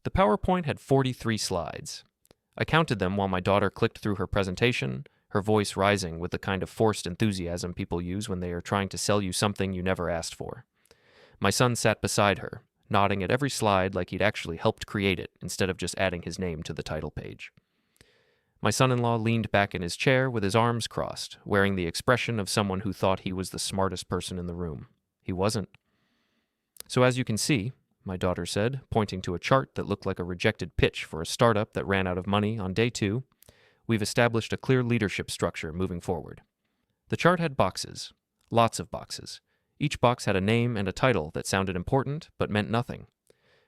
The PowerPoint had 43 slides. I counted them while my daughter clicked through her presentation, her voice rising with the kind of forced enthusiasm people use when they are trying to sell you something you never asked for. My son sat beside her, nodding at every slide like he'd actually helped create it instead of just adding his name to the title page. My son-in-law leaned back in his chair with his arms crossed, wearing the expression of someone who thought he was the smartest person in the room. He wasn't. "So as you can see," my daughter said, pointing to a chart that looked like a rejected pitch for a startup that ran out of money on day 2, "we've established a clear leadership structure moving forward." The chart had boxes, lots of boxes. Each box had a name and a title that sounded important but meant nothing.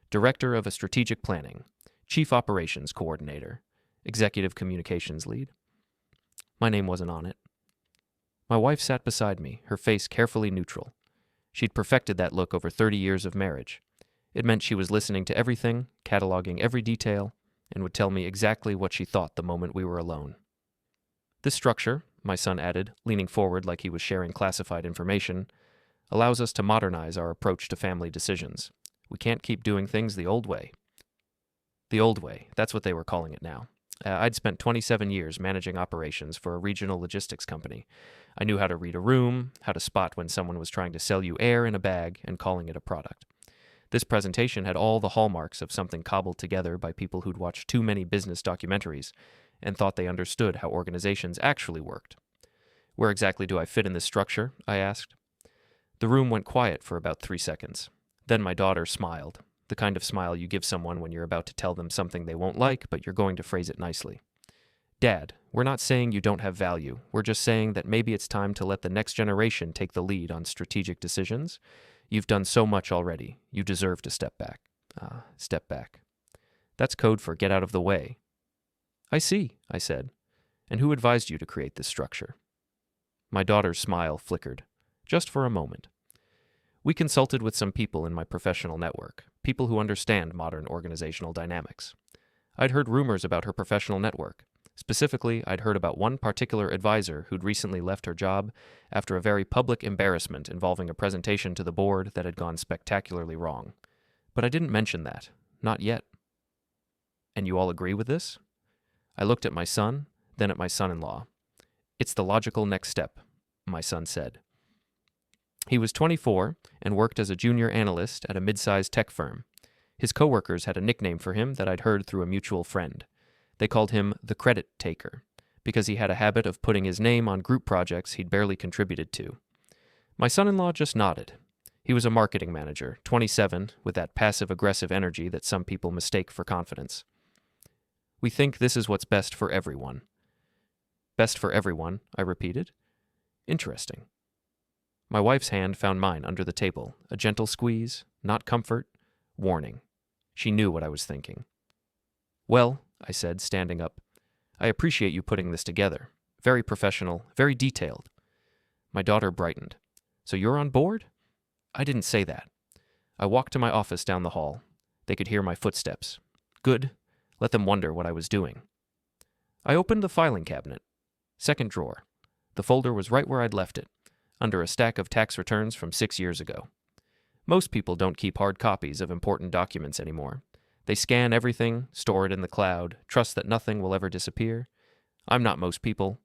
Director of Strategic Planning, Chief Operations Coordinator, Executive Communications Lead. My name wasn't on it. My wife sat beside me, her face carefully neutral. She'd perfected that look over 30 years of marriage. It meant she was listening to everything, cataloging every detail, and would tell me exactly what she thought the moment we were alone. "This structure," my son added, leaning forward like he was sharing classified information, "allows us to modernize our approach to family decisions. We can't keep doing things the old way." The old way, that's what they were calling it now. I'd spent 27 years managing operations for a regional logistics company. I knew how to read a room, how to spot when someone was trying to sell you air in a bag and calling it a product. This presentation had all the hallmarks of something cobbled together by people who'd watched too many business documentaries and thought they understood how organizations actually worked. "Where exactly do I fit in this structure?" I asked. The room went quiet for about 3 seconds. Then my daughter smiled, the kind of smile you give someone when you're about to tell them something they won't like, but you're going to phrase it nicely. "Dad, we're not saying you don't have value. We're just saying that maybe it's time to let the next generation take the lead on strategic decisions. You've done so much already. You deserve to step back." Step back. That's code for get out of the way. "I see," I said. "And who advised you to create this structure?" My daughter's smile flickered, just for a moment. "We consulted with some people in my professional network, people who understand modern organizational dynamics." I'd heard rumors about her professional network. Specifically, I'd heard about one particular advisor who'd recently left her job after a very public embarrassment involving a presentation to the board that had gone spectacularly wrong. But I didn't mention that. Not yet. "And you all agree with this?" I looked at my son, then at my son-in-law. "It's the logical next step," my son said. He was 24 and worked as a junior analyst at a mid-sized tech firm. His coworkers had a nickname for him that I'd heard through a mutual friend. They called him the credit taker, because he had a habit of putting his name on group projects he'd barely contributed to. My son-in-law just nodded. He was a marketing manager, 27, with that passive-aggressive energy that some people mistake for confidence. "We think this is what's best for everyone." "Best for everyone," I repeated. "Interesting." My wife's hand found mine under the table, a gentle squeeze, not comfort, warning. She knew what I was thinking. "Well," I said, standing up, "I appreciate you putting this together. Very professional, very detailed." My daughter brightened. "So you're on board?" I didn't say that. I walked to my office down the hall. They could hear my footsteps. Good. Let them wonder what I was doing. I opened the filing cabinet. Second drawer. The folder was right where I'd left it, under a stack of tax returns from 6 years ago. Most people don't keep hard copies of important documents anymore. They scan everything, store it in the cloud, trust that nothing will ever disappear. I'm not most people.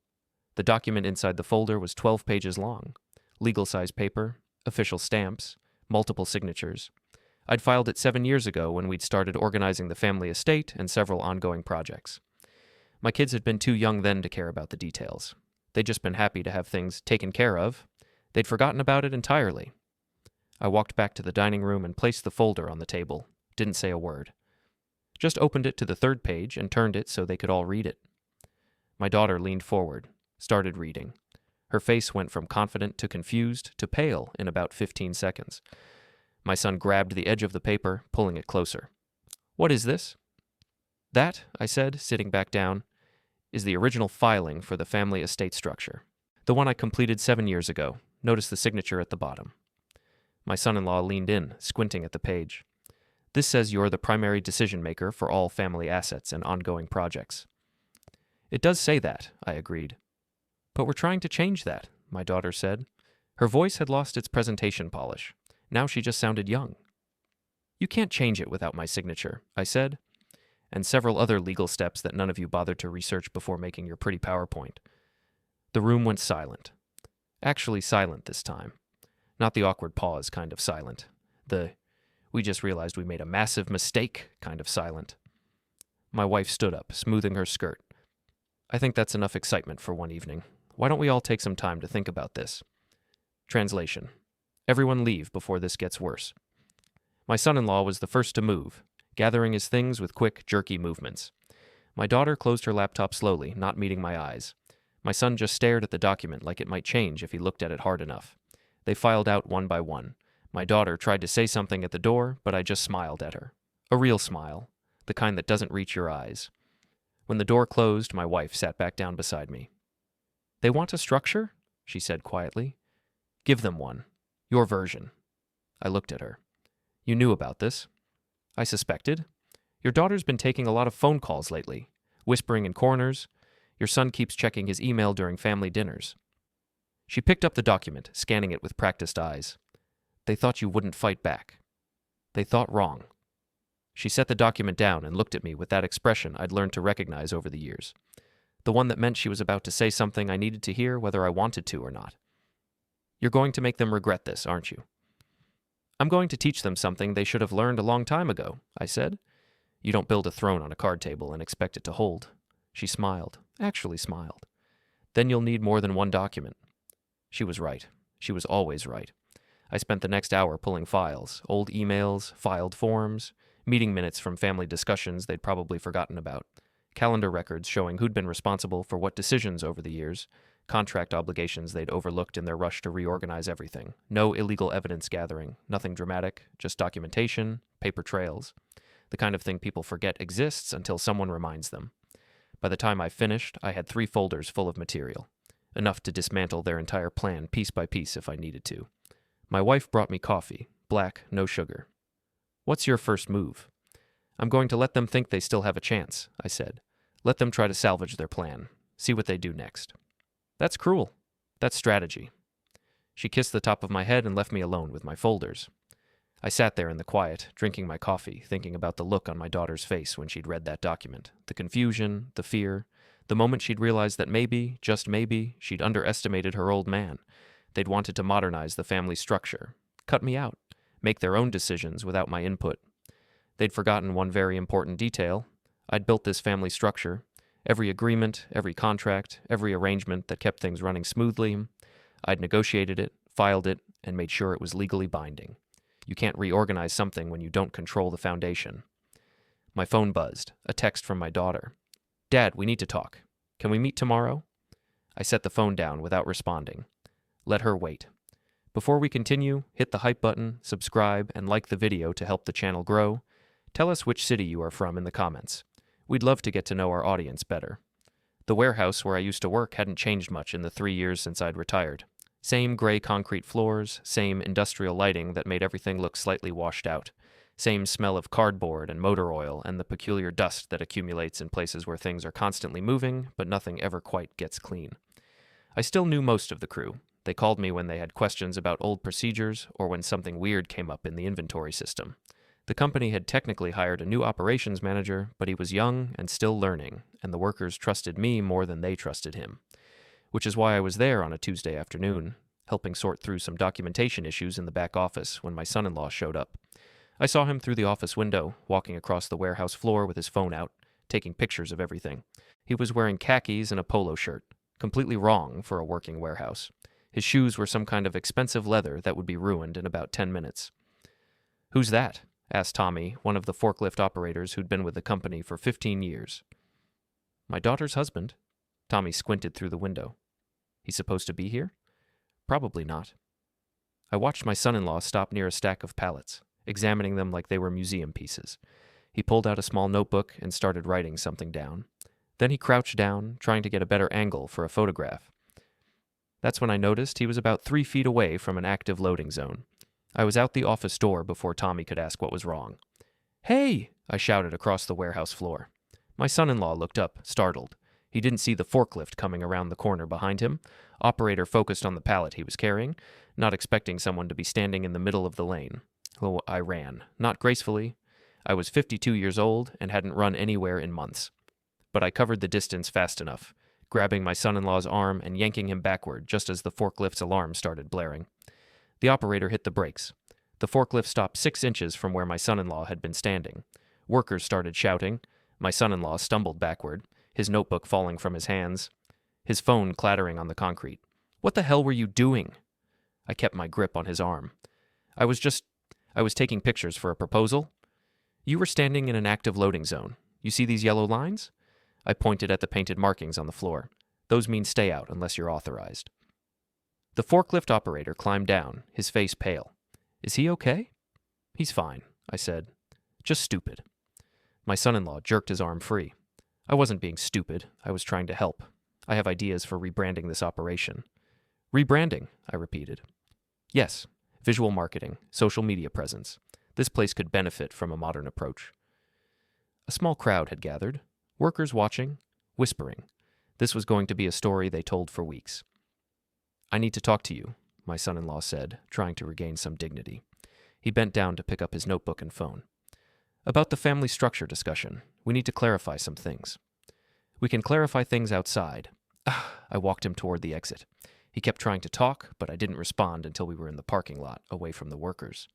The document inside the folder was 12 pages long. Legal-size paper, official stamps, multiple signatures. I'd filed it 7 years ago when we'd started organizing the family estate and several ongoing projects. My kids had been too young then to care about the details. They'd just been happy to have things taken care of. They'd forgotten about it entirely. I walked back to the dining room and placed the folder on the table. Didn't say a word. Just opened it to the 3rd page and turned it so they could all read it. My daughter leaned forward, started reading. Her face went from confident to confused to pale in about 15 seconds. My son grabbed the edge of the paper, pulling it closer. "What is this?" "That," I said, sitting back down, "is the original filing for the family estate structure. The one I completed 7 years ago. Notice the signature at the bottom." My son-in-law leaned in, squinting at the page. "This says you're the primary decision-maker for all family assets and ongoing projects." "It does say that," I agreed. "But we're trying to change that," my daughter said. Her voice had lost its presentation polish. Now she just sounded young. You can't change it without my signature, I said, and several other legal steps that none of you bothered to research before making your pretty PowerPoint. The room went silent. Actually silent this time. Not the awkward pause kind of silent. The, we just realized we made a massive mistake kind of silent. My wife stood up, smoothing her skirt. I think that's enough excitement for one evening. Why don't we all take some time to think about this? Translation. Everyone leave before this gets worse. My son-in-law was the first to move, gathering his things with quick, jerky movements. My daughter closed her laptop slowly, not meeting my eyes. My son just stared at the document like it might change if he looked at it hard enough. They filed out one by one. My daughter tried to say something at the door, but I just smiled at her. A real smile, the kind that doesn't reach your eyes. When the door closed, my wife sat back down beside me. They want a structure? She said quietly. Give them one. Your version. I looked at her. You knew about this. I suspected. Your daughter's been taking a lot of phone calls lately, whispering in corners. Your son keeps checking his email during family dinners. She picked up the document, scanning it with practiced eyes. They thought you wouldn't fight back. They thought wrong. She set the document down and looked at me with that expression I'd learned to recognize over the years. The one that meant she was about to say something I needed to hear whether I wanted to or not. You're going to make them regret this, aren't you? I'm going to teach them something they should have learned a long time ago, I said. You don't build a throne on a card table and expect it to hold. She smiled, actually smiled. Then you'll need more than one document. She was right. She was always right. I spent the next hour pulling files, old emails, filed forms, meeting minutes from family discussions they'd probably forgotten about, calendar records showing who'd been responsible for what decisions over the years, contract obligations they'd overlooked in their rush to reorganize everything. No illegal evidence gathering, nothing dramatic, just documentation, paper trails, the kind of thing people forget exists until someone reminds them. By the time I finished, I had 3 folders full of material, enough to dismantle their entire plan piece by piece if I needed to. My wife brought me coffee, black, no sugar. What's your first move? I'm going to let them think they still have a chance, I said. Let them try to salvage their plan. See what they do next. That's cruel. That's strategy. She kissed the top of my head and left me alone with my folders. I sat there in the quiet, drinking my coffee, thinking about the look on my daughter's face when she'd read that document, the confusion, the fear, the moment she'd realized that maybe, just maybe, she'd underestimated her old man. They'd wanted to modernize the family structure, cut me out, make their own decisions without my input. They'd forgotten one very important detail. I'd built this family structure. Every agreement, every contract, every arrangement that kept things running smoothly. I'd negotiated it, filed it, and made sure it was legally binding. You can't reorganize something when you don't control the foundation. My phone buzzed, a text from my daughter. Dad, we need to talk. Can we meet tomorrow? I set the phone down without responding. Let her wait. Before we continue, hit the hype button, subscribe, and like the video to help the channel grow. Tell us which city you are from in the comments. We'd love to get to know our audience better. The warehouse where I used to work hadn't changed much in the 3 years since I'd retired. Same gray concrete floors, same industrial lighting that made everything look slightly washed out. Same smell of cardboard and motor oil and the peculiar dust that accumulates in places where things are constantly moving, but nothing ever quite gets clean. I still knew most of the crew. They called me when they had questions about old procedures or when something weird came up in the inventory system. The company had technically hired a new operations manager, but he was young and still learning, and the workers trusted me more than they trusted him. Which is why I was there on a Tuesday afternoon, helping sort through some documentation issues in the back office when my son-in-law showed up. I saw him through the office window, walking across the warehouse floor with his phone out, taking pictures of everything. He was wearing khakis and a polo shirt, completely wrong for a working warehouse. His shoes were some kind of expensive leather that would be ruined in about 10 minutes. "Who's that?" asked Tommy, one of the forklift operators who'd been with the company for 15 years. "My daughter's husband." Tommy squinted through the window. "He's supposed to be here?" "Probably not." I watched my son-in-law stop near a stack of pallets, examining them like they were museum pieces. He pulled out a small notebook and started writing something down. Then he crouched down, trying to get a better angle for a photograph. That's when I noticed he was about 3 feet away from an active loading zone. I was out the office door before Tommy could ask what was wrong. "Hey!" I shouted across the warehouse floor. My son-in-law looked up, startled. He didn't see the forklift coming around the corner behind him. Operator focused on the pallet he was carrying, not expecting someone to be standing in the middle of the lane. Well, I ran. Not gracefully. I was 52 years old and hadn't run anywhere in months. But I covered the distance fast enough, grabbing my son-in-law's arm and yanking him backward just as the forklift's alarm started blaring. The operator hit the brakes. The forklift stopped 6 inches from where my son-in-law had been standing. Workers started shouting. My son-in-law stumbled backward, his notebook falling from his hands, his phone clattering on the concrete. "What the hell were you doing?" I kept my grip on his arm. I was taking pictures for a proposal. You were standing in an active loading zone. You see these yellow lines? I pointed at the painted markings on the floor. Those mean stay out unless you're authorized. The forklift operator climbed down, his face pale. "Is he okay?" "He's fine," I said. "Just stupid." My son-in-law jerked his arm free. I wasn't being stupid. I was trying to help. I have ideas for rebranding this operation. "Rebranding," I repeated. "Yes. Visual marketing, social media presence. This place could benefit from a modern approach." A small crowd had gathered, workers watching, whispering. This was going to be a story they told for weeks. "I need to talk to you," my son-in-law said, trying to regain some dignity. He bent down to pick up his notebook and phone. "About the family structure discussion, we need to clarify some things." "We can clarify things outside." I walked him toward the exit. He kept trying to talk, but I didn't respond until we were in the parking lot, away from the workers.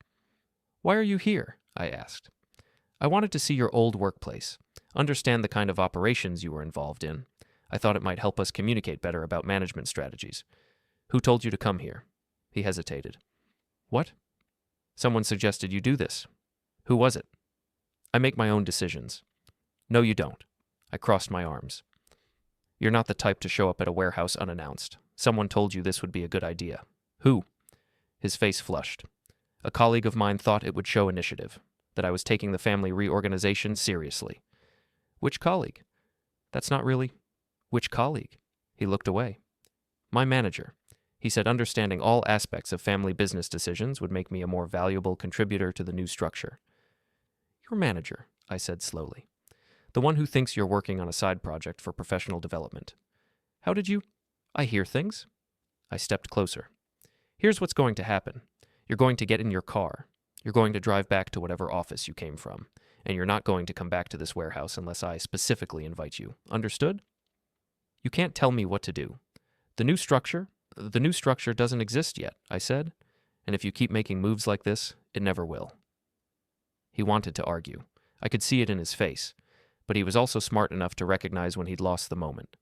"Why are you here?" I asked. "I wanted to see your old workplace, understand the kind of operations you were involved in. I thought it might help us communicate better about management strategies." "Who told you to come here?" He hesitated. "What?" "Someone suggested you do this." "Who was it?" "I make my own decisions." "No, you don't." I crossed my arms. "You're not the type to show up at a warehouse unannounced. Someone told you this would be a good idea." "Who?" His face flushed. "A colleague of mine thought it would show initiative, that I was taking the family reorganization seriously." "Which colleague?" "That's not really—" "Which colleague?" He looked away. "My manager. He said understanding all aspects of family business decisions would make me a more valuable contributor to the new structure." "Your manager," I said slowly. "The one who thinks you're working on a side project for professional development. How did you—" "I hear things." I stepped closer. "Here's what's going to happen. You're going to get in your car. You're going to drive back to whatever office you came from, and you're not going to come back to this warehouse unless I specifically invite you. Understood?" "You can't tell me what to do. The new structure doesn't exist yet," I said, "and if you keep making moves like this, it never will." He wanted to argue. I could see it in his face, but he was also smart enough to recognize when he'd lost the moment.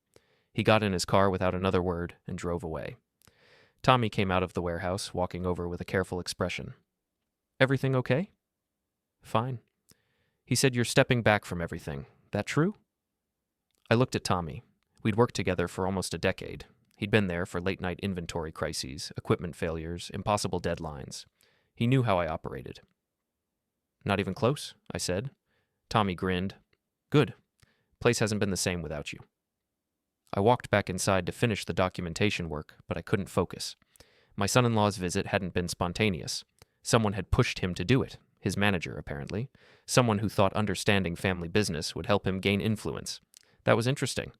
He got in his car without another word and drove away. Tommy came out of the warehouse, walking over with a careful expression. "Everything okay?" "Fine." He said, "You're stepping back from everything. That true?" I looked at Tommy. We'd worked together for almost a decade. He'd been there for late-night inventory crises, equipment failures, impossible deadlines. He knew how I operated. "Not even close?" I said. Tommy grinned. "Good. Place hasn't been the same without you." I walked back inside to finish the documentation work, but I couldn't focus. My son-in-law's visit hadn't been spontaneous. Someone had pushed him to do it, his manager, apparently. Someone who thought understanding family business would help him gain influence. That was interesting.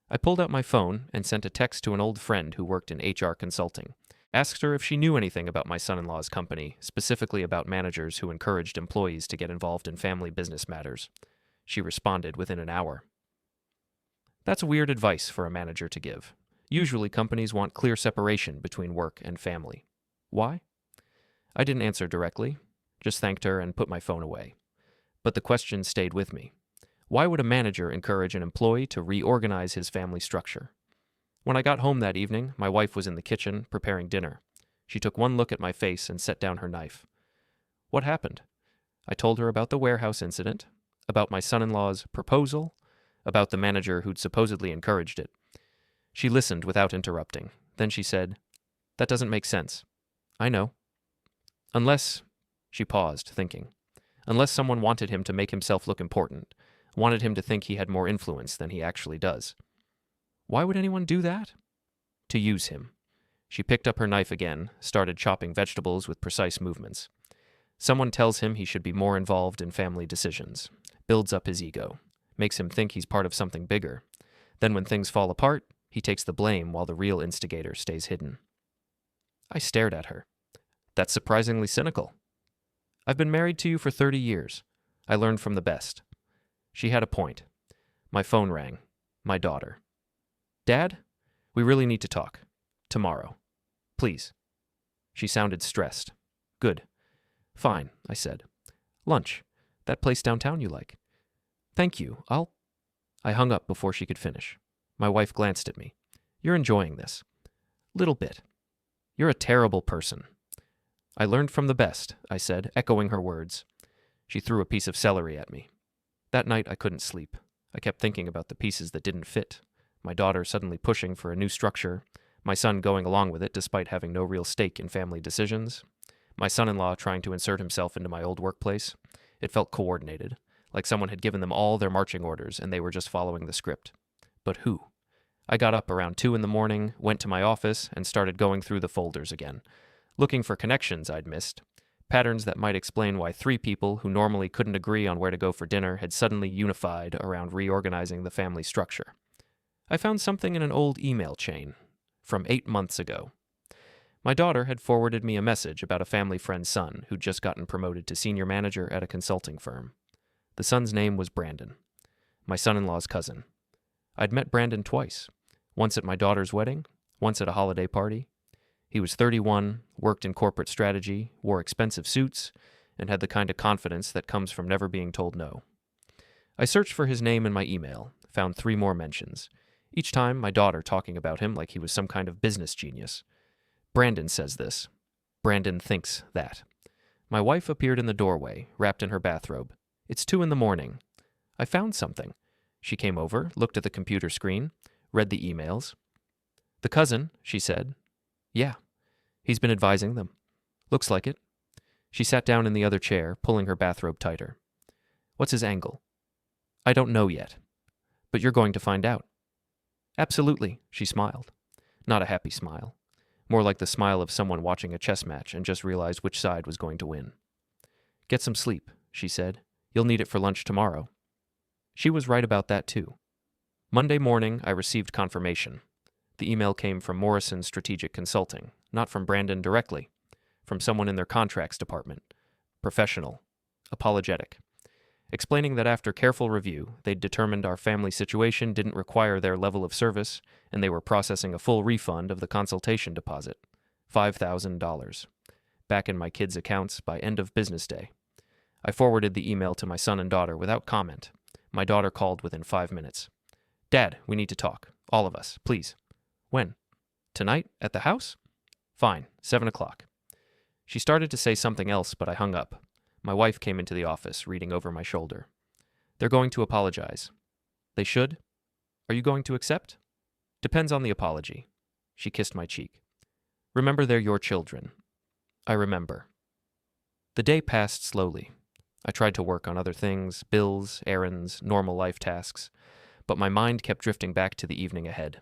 I pulled out my phone and sent a text to an old friend who worked in HR consulting. Asked her if she knew anything about my son-in-law's company, specifically about managers who encouraged employees to get involved in family business matters. She responded within an hour. That's weird advice for a manager to give. Usually companies want clear separation between work and family. Why? I didn't answer directly, just thanked her and put my phone away. But the question stayed with me. Why would a manager encourage an employee to reorganize his family structure? When I got home that evening, my wife was in the kitchen preparing dinner. She took one look at my face and set down her knife. "What happened?" I told her about the warehouse incident, about my son-in-law's proposal, about the manager who'd supposedly encouraged it. She listened without interrupting. Then she said, "That doesn't make sense." "I know." Unless, she paused, thinking, unless someone wanted him to make himself look important, wanted him to think he had more influence than he actually does. Why would anyone do that? To use him. She picked up her knife again, started chopping vegetables with precise movements. Someone tells him he should be more involved in family decisions, builds up his ego, makes him think he's part of something bigger. Then when things fall apart, he takes the blame while the real instigator stays hidden. I stared at her. That's surprisingly cynical. I've been married to you for 30 years. I learned from the best. She had a point. My phone rang. My daughter. Dad, we really need to talk. Tomorrow. Please. She sounded stressed. Good. Fine, I said. Lunch. That place downtown you like. Thank you. I hung up before she could finish. My wife glanced at me. You're enjoying this. Little bit. You're a terrible person. I learned from the best, I said, echoing her words. She threw a piece of celery at me. That night I couldn't sleep. I kept thinking about the pieces that didn't fit. My daughter suddenly pushing for a new structure. My son going along with it despite having no real stake in family decisions. My son-in-law trying to insert himself into my old workplace. It felt coordinated, like someone had given them all their marching orders and they were just following the script. But who? I got up around 2 a.m, went to my office, and started going through the folders again, looking for connections I'd missed, patterns that might explain why 3 people who normally couldn't agree on where to go for dinner had suddenly unified around reorganizing the family structure. I found something in an old email chain from 8 months ago. My daughter had forwarded me a message about a family friend's son who'd just gotten promoted to senior manager at a consulting firm. The son's name was Brandon, my son-in-law's cousin. I'd met Brandon twice, once at my daughter's wedding, once at a holiday party. He was 31, worked in corporate strategy, wore expensive suits, and had the kind of confidence that comes from never being told no. I searched for his name in my email, found 3 more mentions. Each time, my daughter talking about him like he was some kind of business genius. Brandon says this. Brandon thinks that. My wife appeared in the doorway, wrapped in her bathrobe. It's 2 a.m. I found something. She came over, looked at the computer screen, read the emails. The cousin, she said. Yeah, he's been advising them. Looks like it. She sat down in the other chair, pulling her bathrobe tighter. What's his angle? I don't know yet. But you're going to find out. Absolutely, she smiled. Not a happy smile. More like the smile of someone watching a chess match and just realized which side was going to win. Get some sleep, she said. You'll need it for lunch tomorrow. She was right about that too. Monday morning, I received confirmation. The email came from Morrison Strategic Consulting, not from Brandon directly, from someone in their contracts department. Professional. Apologetic. Explaining that after careful review, they'd determined our family situation didn't require their level of service, and they were processing a full refund of the consultation deposit, $5,000, back in my kids' accounts by end of business day. I forwarded the email to my son and daughter without comment. My daughter called within 5 minutes. Dad, we need to talk. All of us, please. When? Tonight? At the house? Fine, 7 o'clock. She started to say something else, but I hung up. My wife came into the office, reading over my shoulder. They're going to apologize. They should? Are you going to accept? Depends on the apology. She kissed my cheek. Remember they're your children. I remember. The day passed slowly. I tried to work on other things, bills, errands, normal life tasks, but my mind kept drifting back to the evening ahead.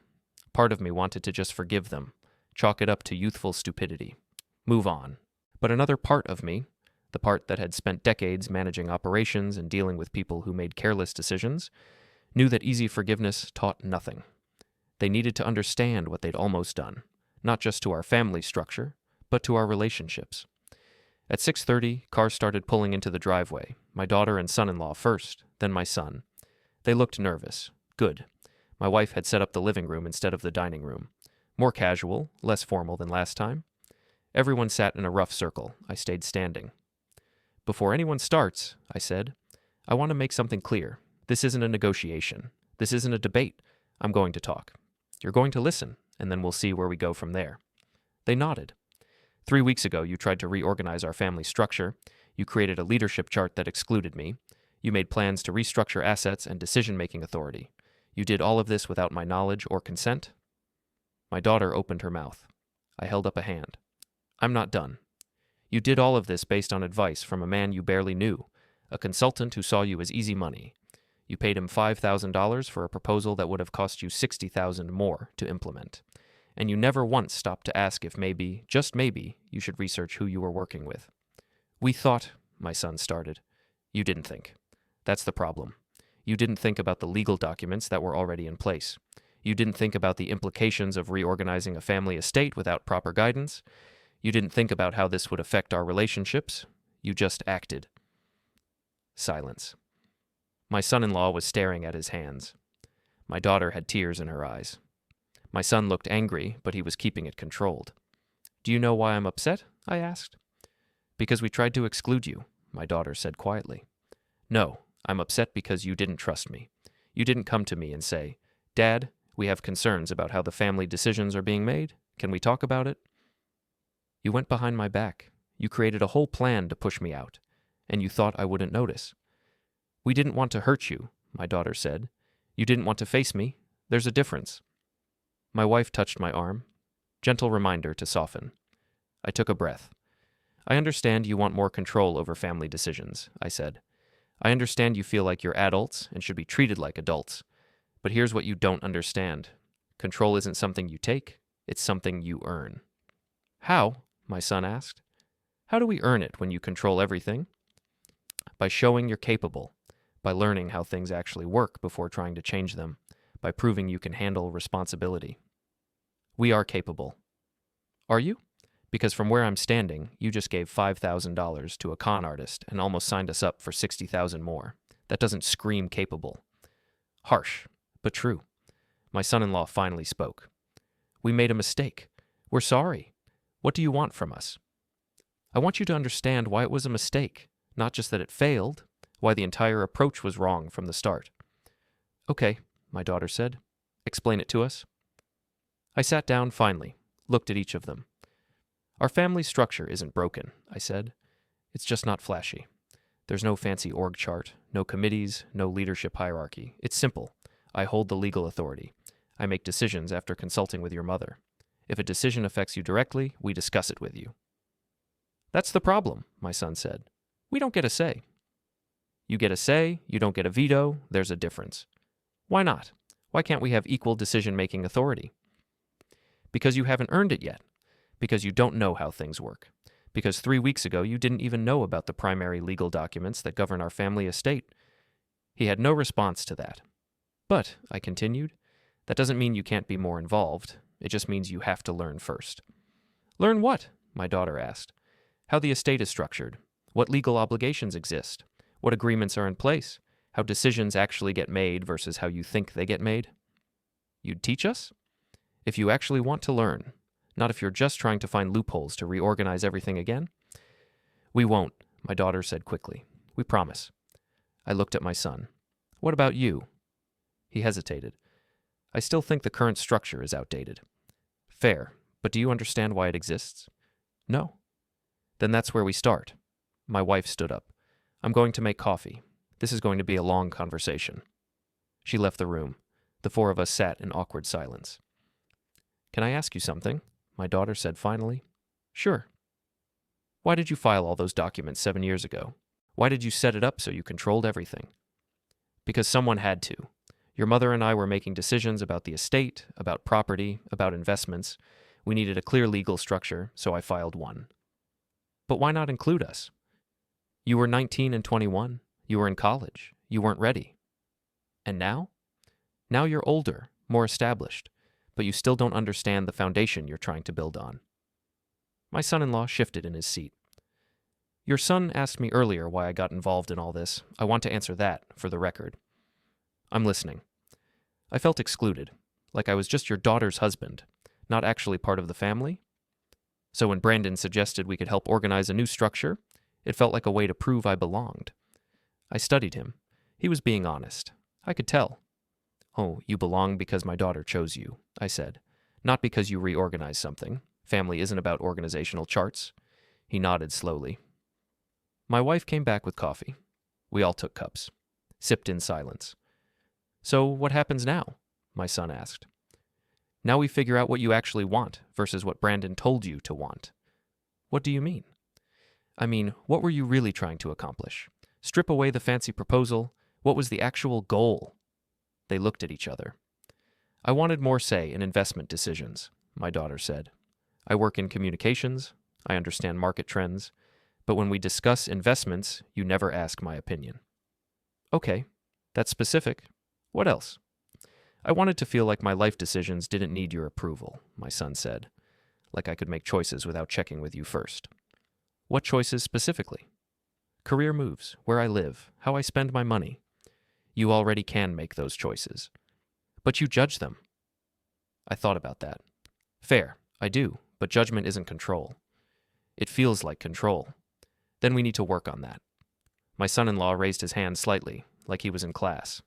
Part of me wanted to just forgive them, chalk it up to youthful stupidity, move on. But another part of me, the part that had spent decades managing operations and dealing with people who made careless decisions, knew that easy forgiveness taught nothing. They needed to understand what they'd almost done, not just to our family structure, but to our relationships. At 6:30, cars started pulling into the driveway, my daughter and son-in-law first, then my son. They looked nervous. Good. My wife had set up the living room instead of the dining room. More casual, less formal than last time. Everyone sat in a rough circle. I stayed standing. Before anyone starts, I said, I want to make something clear. This isn't a negotiation. This isn't a debate. I'm going to talk. You're going to listen, and then we'll see where we go from there. They nodded. 3 weeks ago, you tried to reorganize our family structure. You created a leadership chart that excluded me. You made plans to restructure assets and decision-making authority. You did all of this without my knowledge or consent? My daughter opened her mouth. I held up a hand. I'm not done. You did all of this based on advice from a man you barely knew, a consultant who saw you as easy money. You paid him $5,000 for a proposal that would have cost you $60,000 more to implement. And you never once stopped to ask if maybe, just maybe, you should research who you were working with. We thought, my son started. You didn't think. That's the problem. You didn't think about the legal documents that were already in place. You didn't think about the implications of reorganizing a family estate without proper guidance. You didn't think about how this would affect our relationships. You just acted. Silence. My son-in-law was staring at his hands. My daughter had tears in her eyes. My son looked angry, but he was keeping it controlled. Do you know why I'm upset? I asked. Because we tried to exclude you, my daughter said quietly. No, I'm upset because you didn't trust me. You didn't come to me and say, Dad, we have concerns about how the family decisions are being made. Can we talk about it? You went behind my back. You created a whole plan to push me out, and you thought I wouldn't notice. We didn't want to hurt you, my daughter said. You didn't want to face me. There's a difference. My wife touched my arm. Gentle reminder to soften. I took a breath. I understand you want more control over family decisions, I said. I understand you feel like you're adults and should be treated like adults. But here's what you don't understand. Control isn't something you take, it's something you earn. How? My son asked. How do we earn it when you control everything? By showing you're capable, by learning how things actually work before trying to change them, by proving you can handle responsibility. We are capable. Are you? Because from where I'm standing, you just gave $5,000 to a con artist and almost signed us up for $60,000 more. That doesn't scream capable. Harsh, but true. My son-in-law finally spoke. We made a mistake. We're sorry. What do you want from us? I want you to understand why it was a mistake, not just that it failed, why the entire approach was wrong from the start. Okay, my daughter said. Explain it to us. I sat down finally, looked at each of them. Our family structure isn't broken, I said. It's just not flashy. There's no fancy org chart, no committees, no leadership hierarchy. It's simple. I hold the legal authority. I make decisions after consulting with your mother. If a decision affects you directly, we discuss it with you. That's the problem, my son said. We don't get a say. You get a say, you don't get a veto, there's a difference. Why not? Why can't we have equal decision-making authority? Because you haven't earned it yet. Because you don't know how things work. Because 3 weeks ago you didn't even know about the primary legal documents that govern our family estate. He had no response to that. But, I continued, that doesn't mean you can't be more involved. It just means you have to learn first. Learn what? My daughter asked. How the estate is structured. What legal obligations exist. What agreements are in place. How decisions actually get made versus how you think they get made. You'd teach us? If you actually want to learn. Not if you're just trying to find loopholes to reorganize everything again. We won't, my daughter said quickly. We promise. I looked at my son. What about you? He hesitated. I still think the current structure is outdated. Fair, but do you understand why it exists? No. Then that's where we start. My wife stood up. I'm going to make coffee. This is going to be a long conversation. She left the room. The four of us sat in awkward silence. Can I ask you something? My daughter said finally. Sure. Why did you file all those documents 7 years ago? Why did you set it up so you controlled everything? Because someone had to. Your mother and I were making decisions about the estate, about property, about investments. We needed a clear legal structure, so I filed one. But why not include us? You were 19 and 21. You were in college. You weren't ready. And now? Now you're older, more established, but you still don't understand the foundation you're trying to build on. My son-in-law shifted in his seat. Your son asked me earlier why I got involved in all this. I want to answer that, for the record. I'm listening. I felt excluded, like I was just your daughter's husband, not actually part of the family. So when Brandon suggested we could help organize a new structure, it felt like a way to prove I belonged. I studied him. He was being honest. I could tell. Oh, you belong because my daughter chose you, I said. Not because you reorganized something. Family isn't about organizational charts. He nodded slowly. My wife came back with coffee. We all took cups, sipped in silence. So what happens now? My son asked. Now we figure out what you actually want versus what Brandon told you to want. What do you mean? I mean, what were you really trying to accomplish? Strip away the fancy proposal. What was the actual goal? They looked at each other. I wanted more say in investment decisions, my daughter said. I work in communications. I understand market trends. But when we discuss investments, you never ask my opinion. Okay, that's specific. What else? I wanted to feel like my life decisions didn't need your approval, my son said. Like I could make choices without checking with you first. What choices specifically? career moves, where I live, how I spend my money. You already can make those choices. But you judge them. I thought about that. Fair, I do, but judgment isn't control. It feels like control. Then we need to work on that. My son-in-law raised his hand slightly, like he was in class.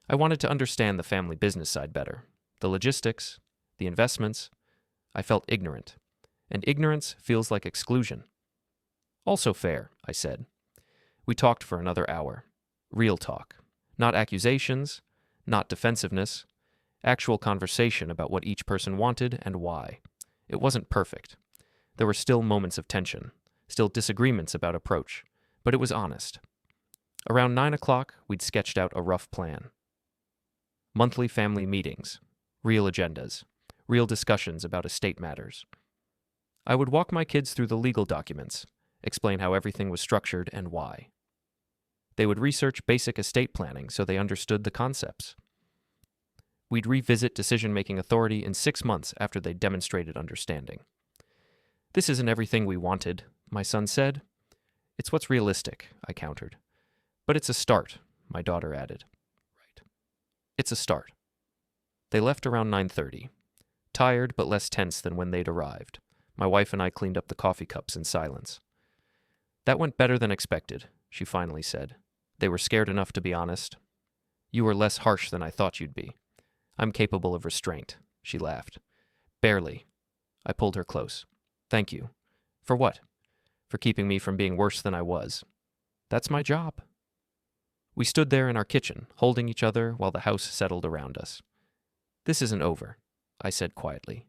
I wanted to understand the family business side better. The logistics, the investments. I felt ignorant. And ignorance feels like exclusion. Also fair, I said. We talked for another hour. Real talk. Not accusations, not defensiveness. Actual conversation about what each person wanted and why. It wasn't perfect. There were still moments of tension, still disagreements about approach, but it was honest. Around 9 o'clock, we'd sketched out a rough plan. Monthly family meetings, real agendas, real discussions about estate matters. I would walk my kids through the legal documents, explain how everything was structured and why. They would research basic estate planning so they understood the concepts. We'd revisit decision-making authority in 6 months after they'd demonstrated understanding. This isn't everything we wanted, my son said. It's what's realistic, I countered. But it's a start, my daughter added. Right. It's a start. They left around 9:30, tired but less tense than when they'd arrived. My wife and I cleaned up the coffee cups in silence. That went better than expected, she finally said. They were scared enough to be honest. You were less harsh than I thought you'd be. I'm capable of restraint, she laughed. Barely. I pulled her close. Thank you. For what? For keeping me from being worse than I was. That's my job. We stood there in our kitchen, holding each other while the house settled around us. This isn't over, I said quietly.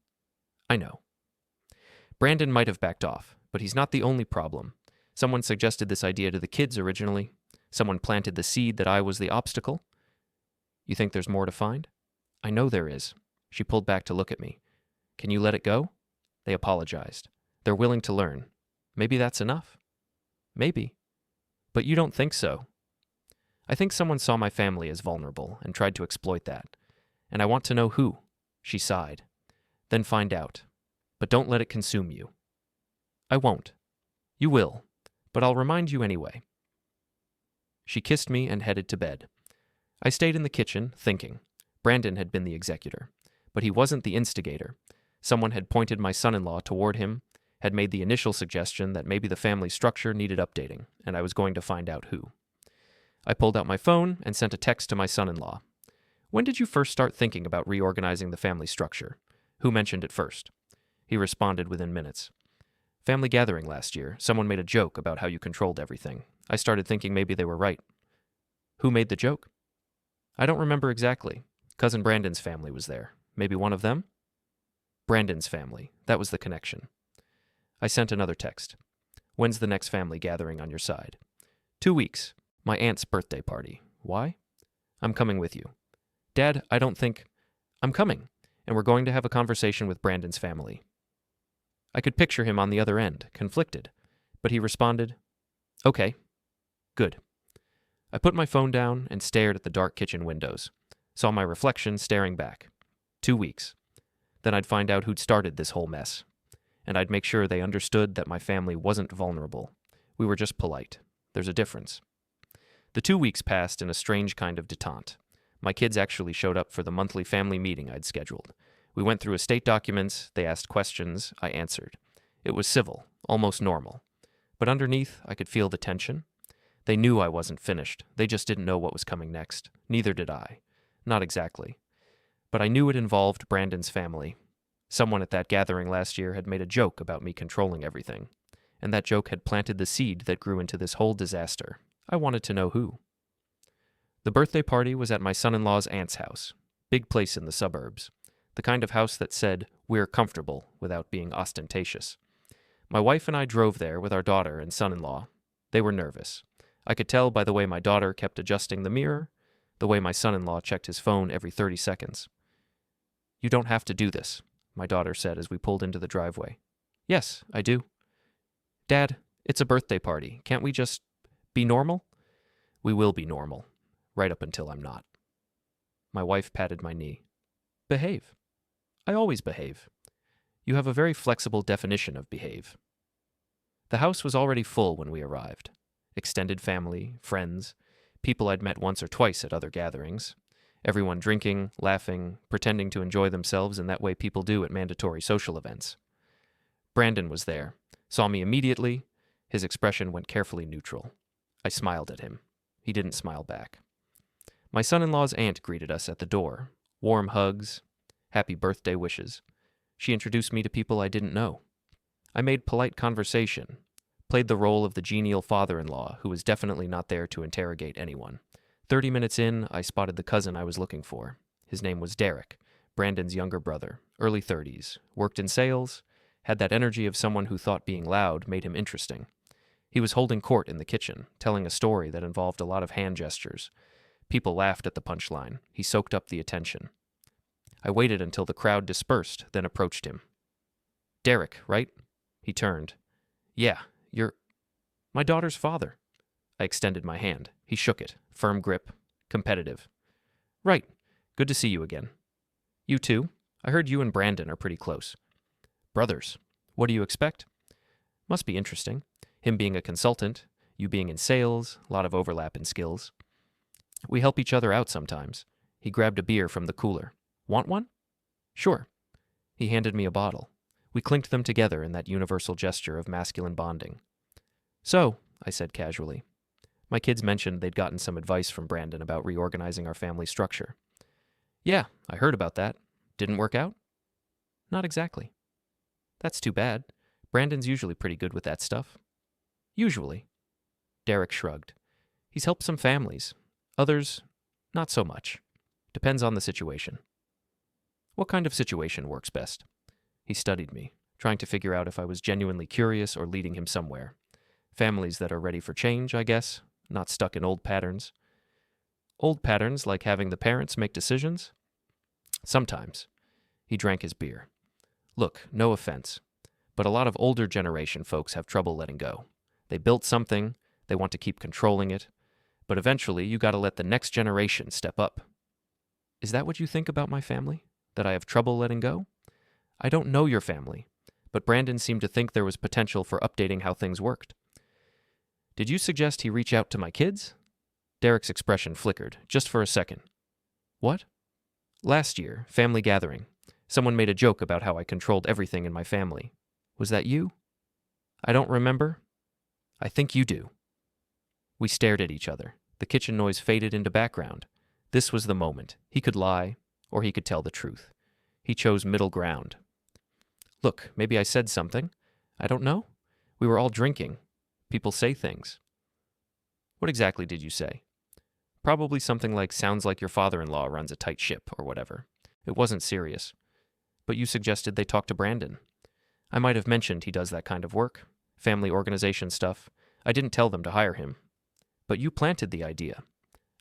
I know. Brandon might have backed off, but he's not the only problem. Someone suggested this idea to the kids originally. Someone planted the seed that I was the obstacle. You think there's more to find? I know there is. She pulled back to look at me. Can you let it go? They apologized. They're willing to learn. Maybe that's enough. Maybe. But you don't think so. I think someone saw my family as vulnerable and tried to exploit that. And I want to know who. She sighed. Then find out. But don't let it consume you. I won't. You will. But I'll remind you anyway. She kissed me and headed to bed. I stayed in the kitchen, thinking. Brandon had been the executor. But he wasn't the instigator. Someone had pointed my son-in-law toward him, had made the initial suggestion that maybe the family structure needed updating, and I was going to find out who. I pulled out my phone and sent a text to my son-in-law. When did you first start thinking about reorganizing the family structure? Who mentioned it first? He responded within minutes. Family gathering last year. Someone made a joke about how you controlled everything. I started thinking maybe they were right. Who made the joke? I don't remember exactly. Cousin Brandon's family was there. Maybe one of them? Brandon's family. That was the connection. I sent another text. When's the next family gathering on your side? 2 weeks. My aunt's birthday party. Why? I'm coming with you. Dad, I don't think... I'm coming, and we're going to have a conversation with Brandon's family. I could picture him on the other end, conflicted, but he responded, Okay. Good. I put my phone down and stared at the dark kitchen windows, saw my reflection staring back. 2 weeks. Then I'd find out who'd started this whole mess, and I'd make sure they understood that my family wasn't vulnerable. We were just polite. There's a difference. The 2 weeks passed in a strange kind of detente. My kids actually showed up for the monthly family meeting I'd scheduled. We went through estate documents, they asked questions, I answered. It was civil, almost normal. But underneath, I could feel the tension. They knew I wasn't finished. They just didn't know what was coming next. Neither did I. Not exactly. But I knew it involved Brandon's family. Someone at that gathering last year had made a joke about me controlling everything, and that joke had planted the seed that grew into this whole disaster. I wanted to know who. The birthday party was at my son-in-law's aunt's house, big place in the suburbs, the kind of house that said, we're comfortable without being ostentatious. My wife and I drove there with our daughter and son-in-law. They were nervous. I could tell by the way my daughter kept adjusting the mirror, the way my son-in-law checked his phone every 30 seconds. You don't have to do this, my daughter said as we pulled into the driveway. Yes, I do. Dad, it's a birthday party. Can't we just be normal? We will be normal, right up until I'm not. My wife patted my knee. Behave. I always behave. You have a very flexible definition of behave. The house was already full when we arrived. Extended family, friends, people I'd met once or twice at other gatherings. Everyone drinking, laughing, pretending to enjoy themselves in that way people do at mandatory social events. Brandon was there, saw me immediately. His expression went carefully neutral. I smiled at him. He didn't smile back. My son-in-law's aunt greeted us at the door. Warm hugs, happy birthday wishes. She introduced me to people I didn't know. I made polite conversation, played the role of the genial father-in-law who was definitely not there to interrogate anyone. 30 minutes in, I spotted the cousin I was looking for. His name was Derek, Brandon's younger brother, early 30s, worked in sales, had that energy of someone who thought being loud made him interesting. He was holding court in the kitchen, telling a story that involved a lot of hand gestures. People laughed at the punchline. He soaked up the attention. I waited until the crowd dispersed, then approached him. "Derek, right?" He turned. "Yeah, you're my daughter's father." I extended my hand. He shook it, firm grip, competitive. "Right. Good to see you again." "You too. I heard you and Brandon are pretty close." "Brothers. What do you expect?" "Must be interesting. Him being a consultant, you being in sales, a lot of overlap in skills." "We help each other out sometimes." He grabbed a beer from the cooler. "Want one?" "Sure." He handed me a bottle. We clinked them together in that universal gesture of masculine bonding. "So," I said casually, "my kids mentioned they'd gotten some advice from Brandon about reorganizing our family structure." "Yeah, I heard about that. Didn't work out?" "Not exactly." "That's too bad. Brandon's usually pretty good with that stuff." "Usually." Derek shrugged. "He's helped some families. Others, not so much. Depends on the situation." "What kind of situation works best?" He studied me, trying to figure out if I was genuinely curious or leading him somewhere. Families that are ready for change, I guess, not stuck in old patterns. "Old patterns like having the parents make decisions?" "Sometimes." He drank his beer. "Look, no offense, but a lot of older generation folks have trouble letting go. They built something, they want to keep controlling it, but eventually you gotta let the next generation step up." "Is that what you think about my family? That I have trouble letting go?" "I don't know your family, but Brandon seemed to think there was potential for updating how things worked." "Did you suggest he reach out to my kids?" Derek's expression flickered, just for a second. "What?" "Last year, family gathering. Someone made a joke about how I controlled everything in my family. Was that you?" "I don't remember." "I think you do." We stared at each other. The kitchen noise faded into background. This was the moment. He could lie, or he could tell the truth. He chose middle ground. "Look, maybe I said something. I don't know. We were all drinking. People say things." "What exactly did you say?" "Probably something like, 'Sounds like your father-in-law runs a tight ship,' or whatever. It wasn't serious." "But you suggested they talk to Brandon." "I might have mentioned he does that kind of work. Family organization stuff. I didn't tell them to hire him." "But you planted the idea."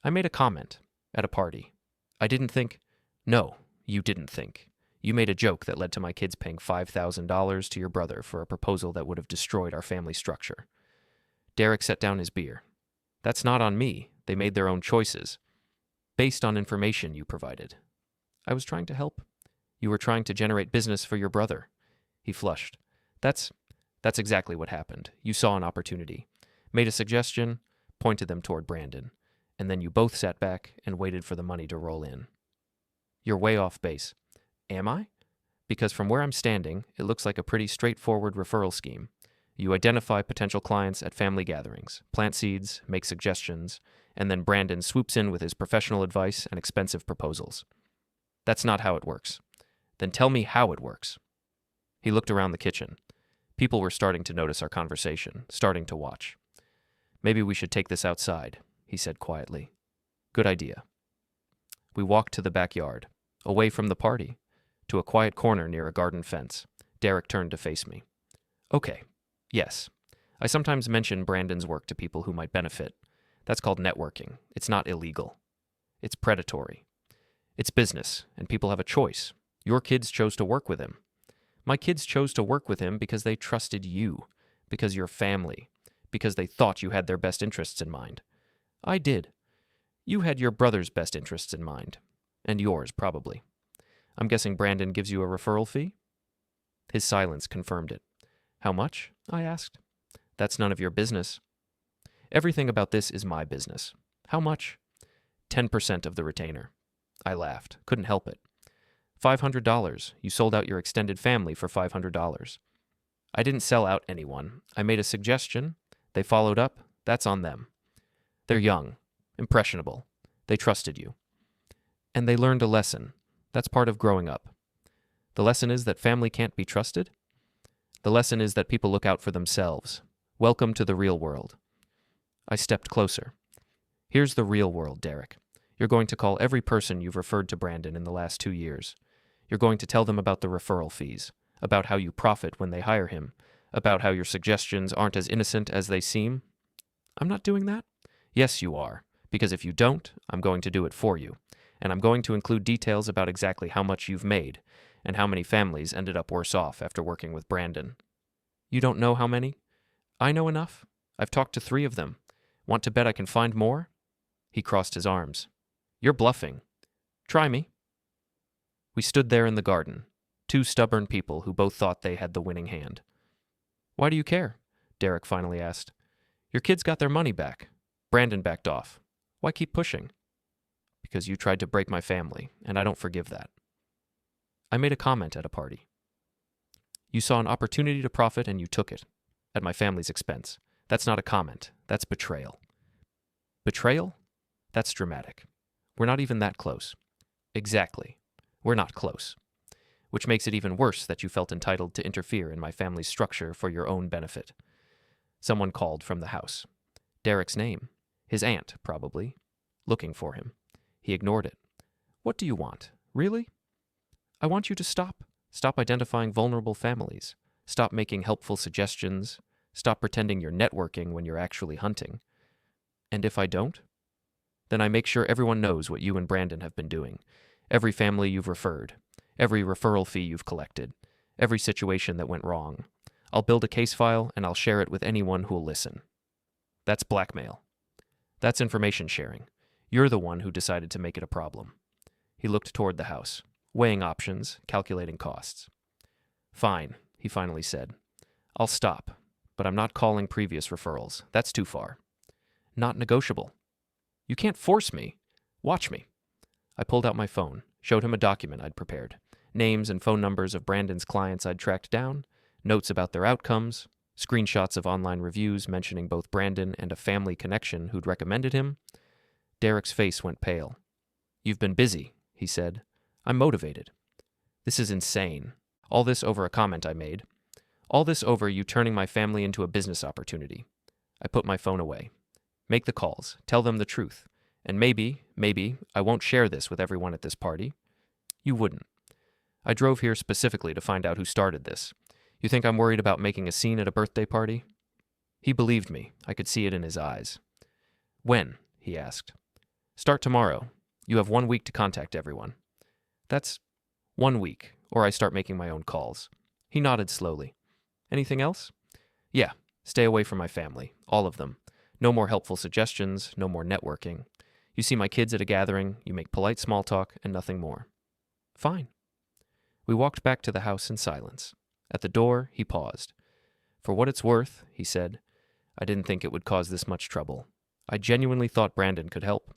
"I made a comment. At a party. I didn't think—" "No, you didn't think. You made a joke that led to my kids paying $5,000 to your brother for a proposal that would have destroyed our family structure." Derek set down his beer. "That's not on me. They made their own choices. Based on information you provided." "I was trying to help." "You were trying to generate business for your brother." He flushed. That's exactly what happened. You saw an opportunity. Made a suggestion, pointed them toward Brandon, and then you both sat back and waited for the money to roll in." "You're way off base." "Am I?" "Because from where I'm standing, it looks like a pretty straightforward referral scheme. You identify potential clients at family gatherings, plant seeds, make suggestions, and then Brandon swoops in with his professional advice and expensive proposals." "That's not how it works." "Then tell me how it works." He looked around the kitchen. People were starting to notice our conversation, starting to watch. "Maybe we should take this outside," he said quietly. "Good idea." We walked to the backyard, away from the party, to a quiet corner near a garden fence. Derek turned to face me. "Okay, yes. I sometimes mention Brandon's work to people who might benefit. That's called networking. It's not illegal. It's predatory. It's business, and people have a choice. Your kids chose to work with him. My kids chose to work with him because they trusted you, because you're family, because they thought you had their best interests in mind. I did. You had your brother's best interests in mind. And yours, probably. I'm guessing Brandon gives you a referral fee?" His silence confirmed it. "How much?" I asked. "That's none of your business." Everything about this is my business. How much? 10% of the retainer. I laughed. Couldn't help it. $500. You sold out your extended family for $500. I didn't sell out anyone. I made a suggestion. They followed up. That's on them. They're young, impressionable. They trusted you. And they learned a lesson. That's part of growing up. The lesson is that family can't be trusted. The lesson is that people look out for themselves. Welcome to the real world. I stepped closer. Here's the real world, Derek. You're going to call every person you've referred to Brandon in the last 2 years. You're going to tell them about the referral fees, about how you profit when they hire him, about how your suggestions aren't as innocent as they seem. I'm not doing that? Yes, you are, because if you don't, I'm going to do it for you, and I'm going to include details about exactly how much you've made and how many families ended up worse off after working with Brandon. You don't know how many? I know enough. I've talked to 3 of them. Want to bet I can find more? He crossed his arms. You're bluffing. Try me. We stood there in the garden, 2 stubborn people who both thought they had the winning hand. Why do you care? Derek finally asked. Your kids got their money back. Brandon backed off. Why keep pushing? Because you tried to break my family, and I don't forgive that. I made a comment at a party. You saw an opportunity to profit and you took it, at my family's expense. That's not a comment. That's betrayal. Betrayal? That's dramatic. We're not even that close. Exactly. We're not close. Which makes it even worse that you felt entitled to interfere in my family's structure for your own benefit. Someone called from the house. Derek's name. His aunt, probably. Looking for him. He ignored it. What do you want? Really? I want you to stop. Stop identifying vulnerable families. Stop making helpful suggestions. Stop pretending you're networking when you're actually hunting. And if I don't? Then I make sure everyone knows what you and Brandon have been doing. Every family you've referred. Every referral fee you've collected. Every situation that went wrong. I'll build a case file and I'll share it with anyone who'll listen. That's blackmail. That's information sharing. You're the one who decided to make it a problem. He looked toward the house, weighing options, calculating costs. Fine, he finally said. I'll stop, but I'm not calling previous referrals. That's too far. Not negotiable. You can't force me. Watch me. I pulled out my phone, showed him a document I'd prepared. Names and phone numbers of Brandon's clients I'd tracked down, notes about their outcomes, screenshots of online reviews mentioning both Brandon and a family connection who'd recommended him. Derek's face went pale. You've been busy, he said. I'm motivated. This is insane. All this over a comment I made. All this over you turning my family into a business opportunity. I put my phone away. Make the calls. Tell them the truth. And maybe, I won't share this with everyone at this party. You wouldn't. I drove here specifically to find out who started this. You think I'm worried about making a scene at a birthday party? He believed me. I could see it in his eyes. When? He asked. Start tomorrow. You have 1 week to contact everyone. That's 1 week, or I start making my own calls. He nodded slowly. Anything else? Yeah, stay away from my family, all of them. No more helpful suggestions, no more networking. You see my kids at a gathering, you make polite small talk, and nothing more. Fine. We walked back to the house in silence. At the door, he paused. For what it's worth, he said, I didn't think it would cause this much trouble. I genuinely thought Brandon could help.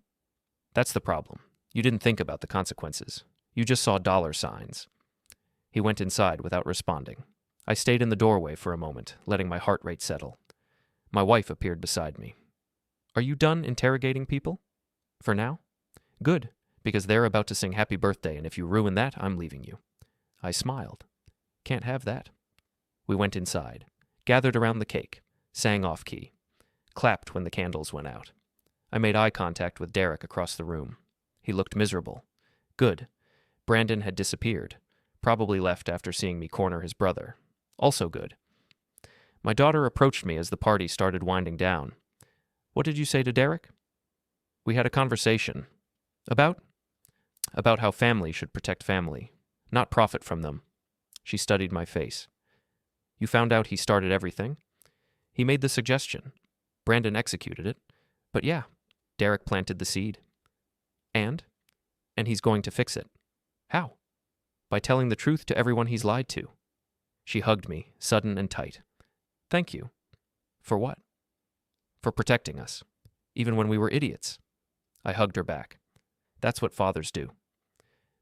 That's the problem. You didn't think about the consequences. You just saw dollar signs. He went inside without responding. I stayed in the doorway for a moment, letting my heart rate settle. My wife appeared beside me. Are you done interrogating people? For now? Good, because they're about to sing happy birthday, and if you ruin that, I'm leaving you. I smiled. Can't have that. We went inside, gathered around the cake, sang off-key, clapped when the candles went out. I made eye contact with Derek across the room. He looked miserable. Good. Brandon had disappeared, probably left after seeing me corner his brother. Also good. My daughter approached me as the party started winding down. What did you say to Derek? We had a conversation. About how family should protect family, not profit from them. She studied my face. You found out he started everything? He made the suggestion. Brandon executed it. But yeah, Derek planted the seed. And he's going to fix it. How? By telling the truth to everyone he's lied to. She hugged me, sudden and tight. Thank you. For what? for protecting us, even when we were idiots. I hugged her back. That's what fathers do.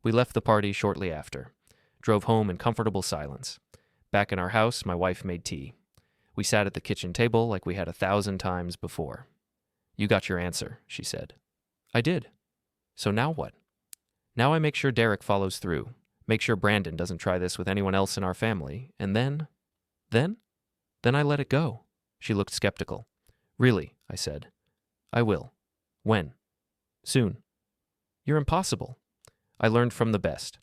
We left the party shortly after, drove home in comfortable silence. Back in our house, my wife made tea. We sat at the kitchen table like we had 1,000 times before. You got your answer, she said. I did. So now what? Now I make sure Derek follows through, make sure Brandon doesn't try this with anyone else in our family, and then I let it go. She looked skeptical. Really, I said. I will. When? Soon. You're impossible. I learned from the best.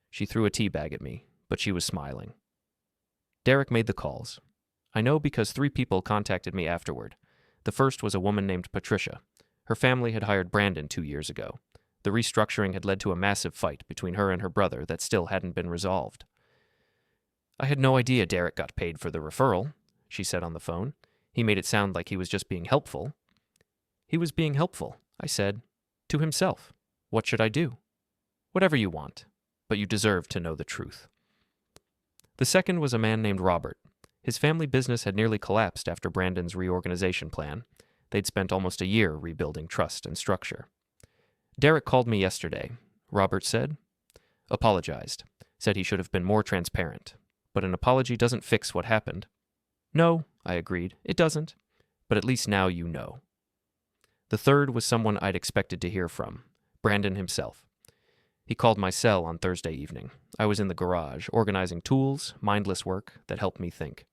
She threw a tea bag at me, but she was smiling. Derek made the calls. I know because 3 people contacted me afterward. The first was a woman named Patricia. Her family had hired Brandon 2 years ago. The restructuring had led to a massive fight between her and her brother that still hadn't been resolved. I had no idea Derek got paid for the referral, she said on the phone. He made it sound like he was just being helpful. He was being helpful, I said, to himself. What should I do? Whatever you want, but you deserve to know the truth. The second was a man named Robert. His family business had nearly collapsed after Brandon's reorganization plan. They'd spent almost a year rebuilding trust and structure. Derek called me yesterday, Robert said. Apologized. Said he should have been more transparent. But an apology doesn't fix what happened. No, I agreed, it doesn't. But at least now you know. The third was someone I'd expected to hear from, Brandon himself. He called my cell on Thursday evening. I was in the garage, organizing tools, mindless work that helped me think.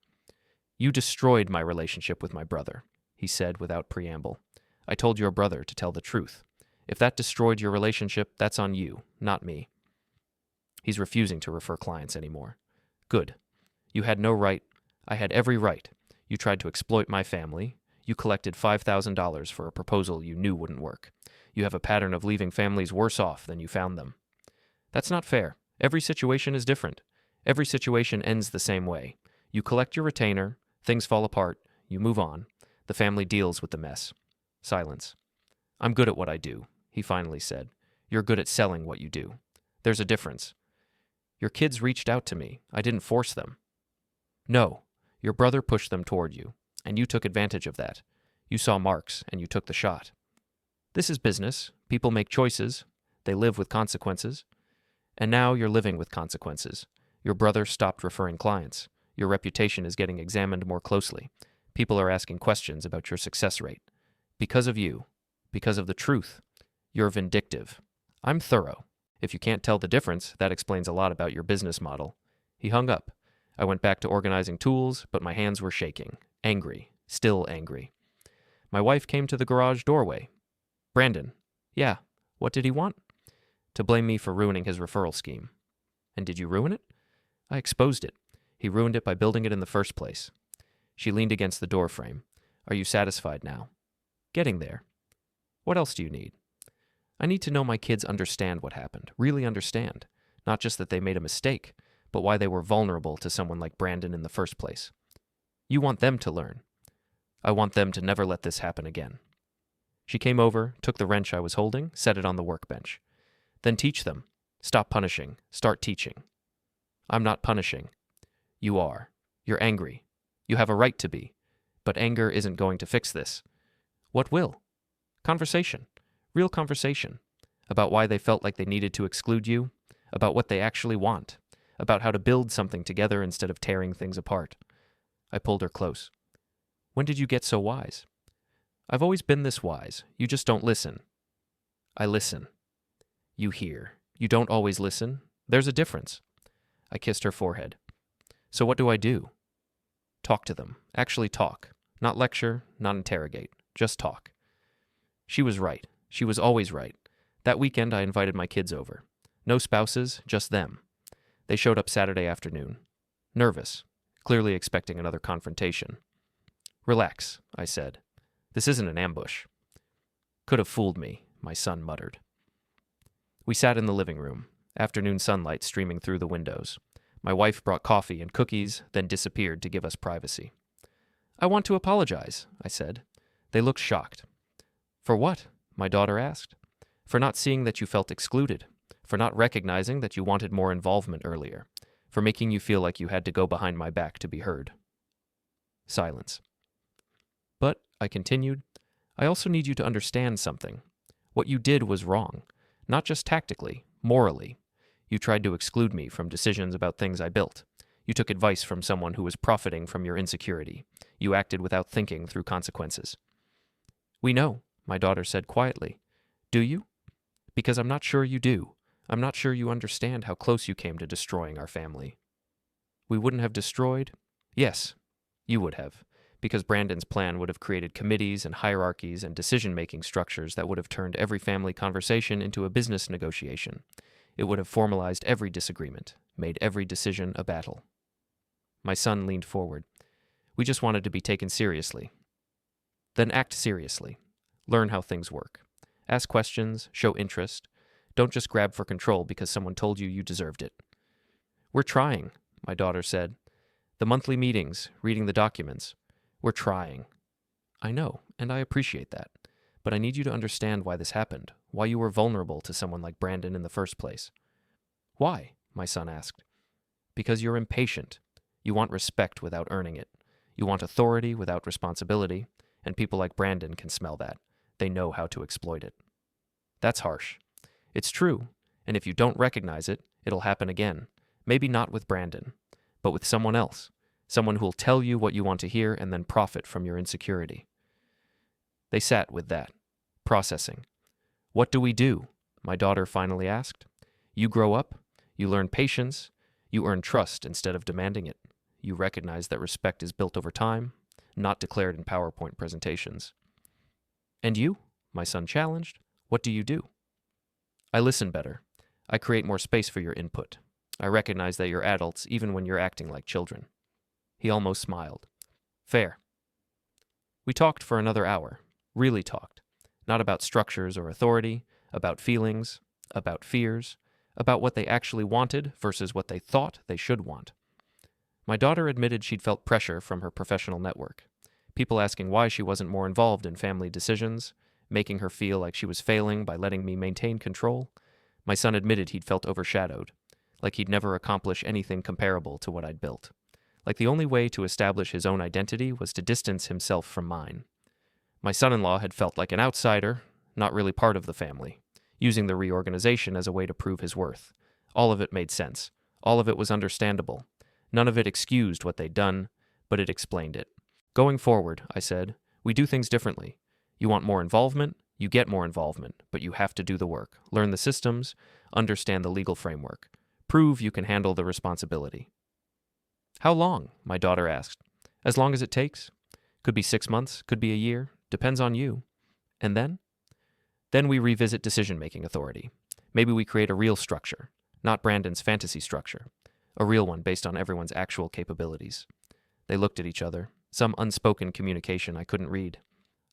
You destroyed my relationship with my brother, he said without preamble. I told your brother to tell the truth. If that destroyed your relationship, that's on you, not me. He's refusing to refer clients anymore. Good. You had no right. I had every right. You tried to exploit my family. You collected $5,000 for a proposal you knew wouldn't work. You have a pattern of leaving families worse off than you found them. That's not fair. Every situation is different. Every situation ends the same way. You collect your retainer, things fall apart, you move on. The family deals with the mess. Silence. I'm good at what I do, he finally said. You're good at selling what you do. There's a difference. Your kids reached out to me. I didn't force them. No, your brother pushed them toward you, and you took advantage of that. You saw marks, and you took the shot. This is business. People make choices. They live with consequences. And now you're living with consequences. Your brother stopped referring clients. Your reputation is getting examined more closely. People are asking questions about your success rate. Because of you. Because of the truth. You're vindictive. I'm thorough. If you can't tell the difference, that explains a lot about your business model. He hung up. I went back to organizing tools, but my hands were shaking. Angry. Still angry. My wife came to the garage doorway. Brandon. Yeah. What did he want? To blame me for ruining his referral scheme. And did you ruin it? I exposed it. He ruined it by building it in the first place. She leaned against the door frame. Are you satisfied now? Getting there. What else do you need? I need to know my kids understand what happened, really understand. Not just that they made a mistake, but why they were vulnerable to someone like Brandon in the first place. You want them to learn. I want them to never let this happen again. She came over, took the wrench I was holding, set it on the workbench. Then teach them. Stop punishing. Start teaching. I'm not punishing. You are. You're angry. You have a right to be. But anger isn't going to fix this. What will? Conversation. Real conversation. About why they felt like they needed to exclude you. About what they actually want. About how to build something together instead of tearing things apart. I pulled her close. When did you get so wise? I've always been this wise. You just don't listen. I listen. You hear. You don't always listen. There's a difference. I kissed her forehead. So what do I do? Talk to them. Actually talk. Not lecture, not interrogate. Just talk. She was right. She was always right. That weekend I invited my kids over. No spouses, just them. They showed up Saturday afternoon. Nervous. Clearly expecting another confrontation. Relax, I said. This isn't an ambush. Could have fooled me, my son muttered. We sat in the living room, afternoon sunlight streaming through the windows. My wife brought coffee and cookies, then disappeared to give us privacy. I want to apologize, I said. They looked shocked. For what? My daughter asked. For not seeing that you felt excluded. For not recognizing that you wanted more involvement earlier. For making you feel like you had to go behind my back to be heard. Silence. But I continued. I also need you to understand something. What you did was wrong, not just tactically, morally. You tried to exclude me from decisions about things I built. You took advice from someone who was profiting from your insecurity. You acted without thinking through consequences. We know, my daughter said quietly. Do you? Because I'm not sure you do. I'm not sure you understand how close you came to destroying our family. We wouldn't have destroyed? Yes, you would have, because Brandon's plan would have created committees and hierarchies and decision-making structures that would have turned every family conversation into a business negotiation. It would have formalized every disagreement, made every decision a battle. My son leaned forward. We just wanted to be taken seriously. Then act seriously. Learn how things work. Ask questions, show interest. Don't just grab for control because someone told you you deserved it. We're trying, my daughter said. The monthly meetings, reading the documents. We're trying. I know, and I appreciate that. But I need you to understand why this happened, why you were vulnerable to someone like Brandon in the first place. Why? My son asked. Because you're impatient. You want respect without earning it. You want authority without responsibility, and people like Brandon can smell that. They know how to exploit it. That's harsh. It's true, and if you don't recognize it, it'll happen again. Maybe not with Brandon, but with someone else. Someone who'll tell you what you want to hear and then profit from your insecurity. They sat with that, processing. What do we do? My daughter finally asked. You grow up, you learn patience, you earn trust instead of demanding it. You recognize that respect is built over time, not declared in PowerPoint presentations. And you? My son challenged. What do you do? I listen better. I create more space for your input. I recognize that you're adults even when you're acting like children. He almost smiled. Fair. We talked for another hour. Really talked. Not about structures or authority, about feelings, about fears, about what they actually wanted versus what they thought they should want. My daughter admitted she'd felt pressure from her professional network. People asking why she wasn't more involved in family decisions, making her feel like she was failing by letting me maintain control. My son admitted he'd felt overshadowed, like he'd never accomplish anything comparable to what I'd built. Like the only way to establish his own identity was to distance himself from mine. My son-in-law had felt like an outsider, not really part of the family, using the reorganization as a way to prove his worth. All of it made sense. All of it was understandable. None of it excused what they'd done, but it explained it. Going forward, I said, we do things differently. You want more involvement? You get more involvement, but you have to do the work. Learn the systems, understand the legal framework. Prove you can handle the responsibility. How long? My daughter asked. As long as it takes. Could be 6 months, could be a year. Depends on you. And then? Then we revisit decision-making authority. Maybe we create a real structure, not Brandon's fantasy structure. A real one based on everyone's actual capabilities. They looked at each other, some unspoken communication I couldn't read.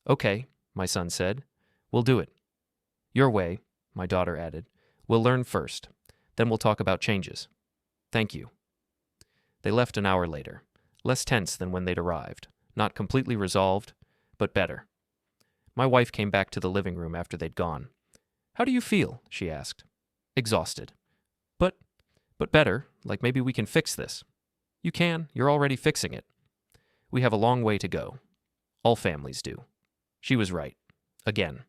Okay, my son said. We'll do it. Your way, my daughter added. We'll learn first. Then we'll talk about changes. Thank you. They left an hour later, less tense than when they'd arrived, not completely resolved, but better. My wife came back to the living room after they'd gone. How do you feel? She asked. Exhausted. But better, like maybe we can fix this. You can, you're already fixing it. We have a long way to go. All families do. She was right. Again.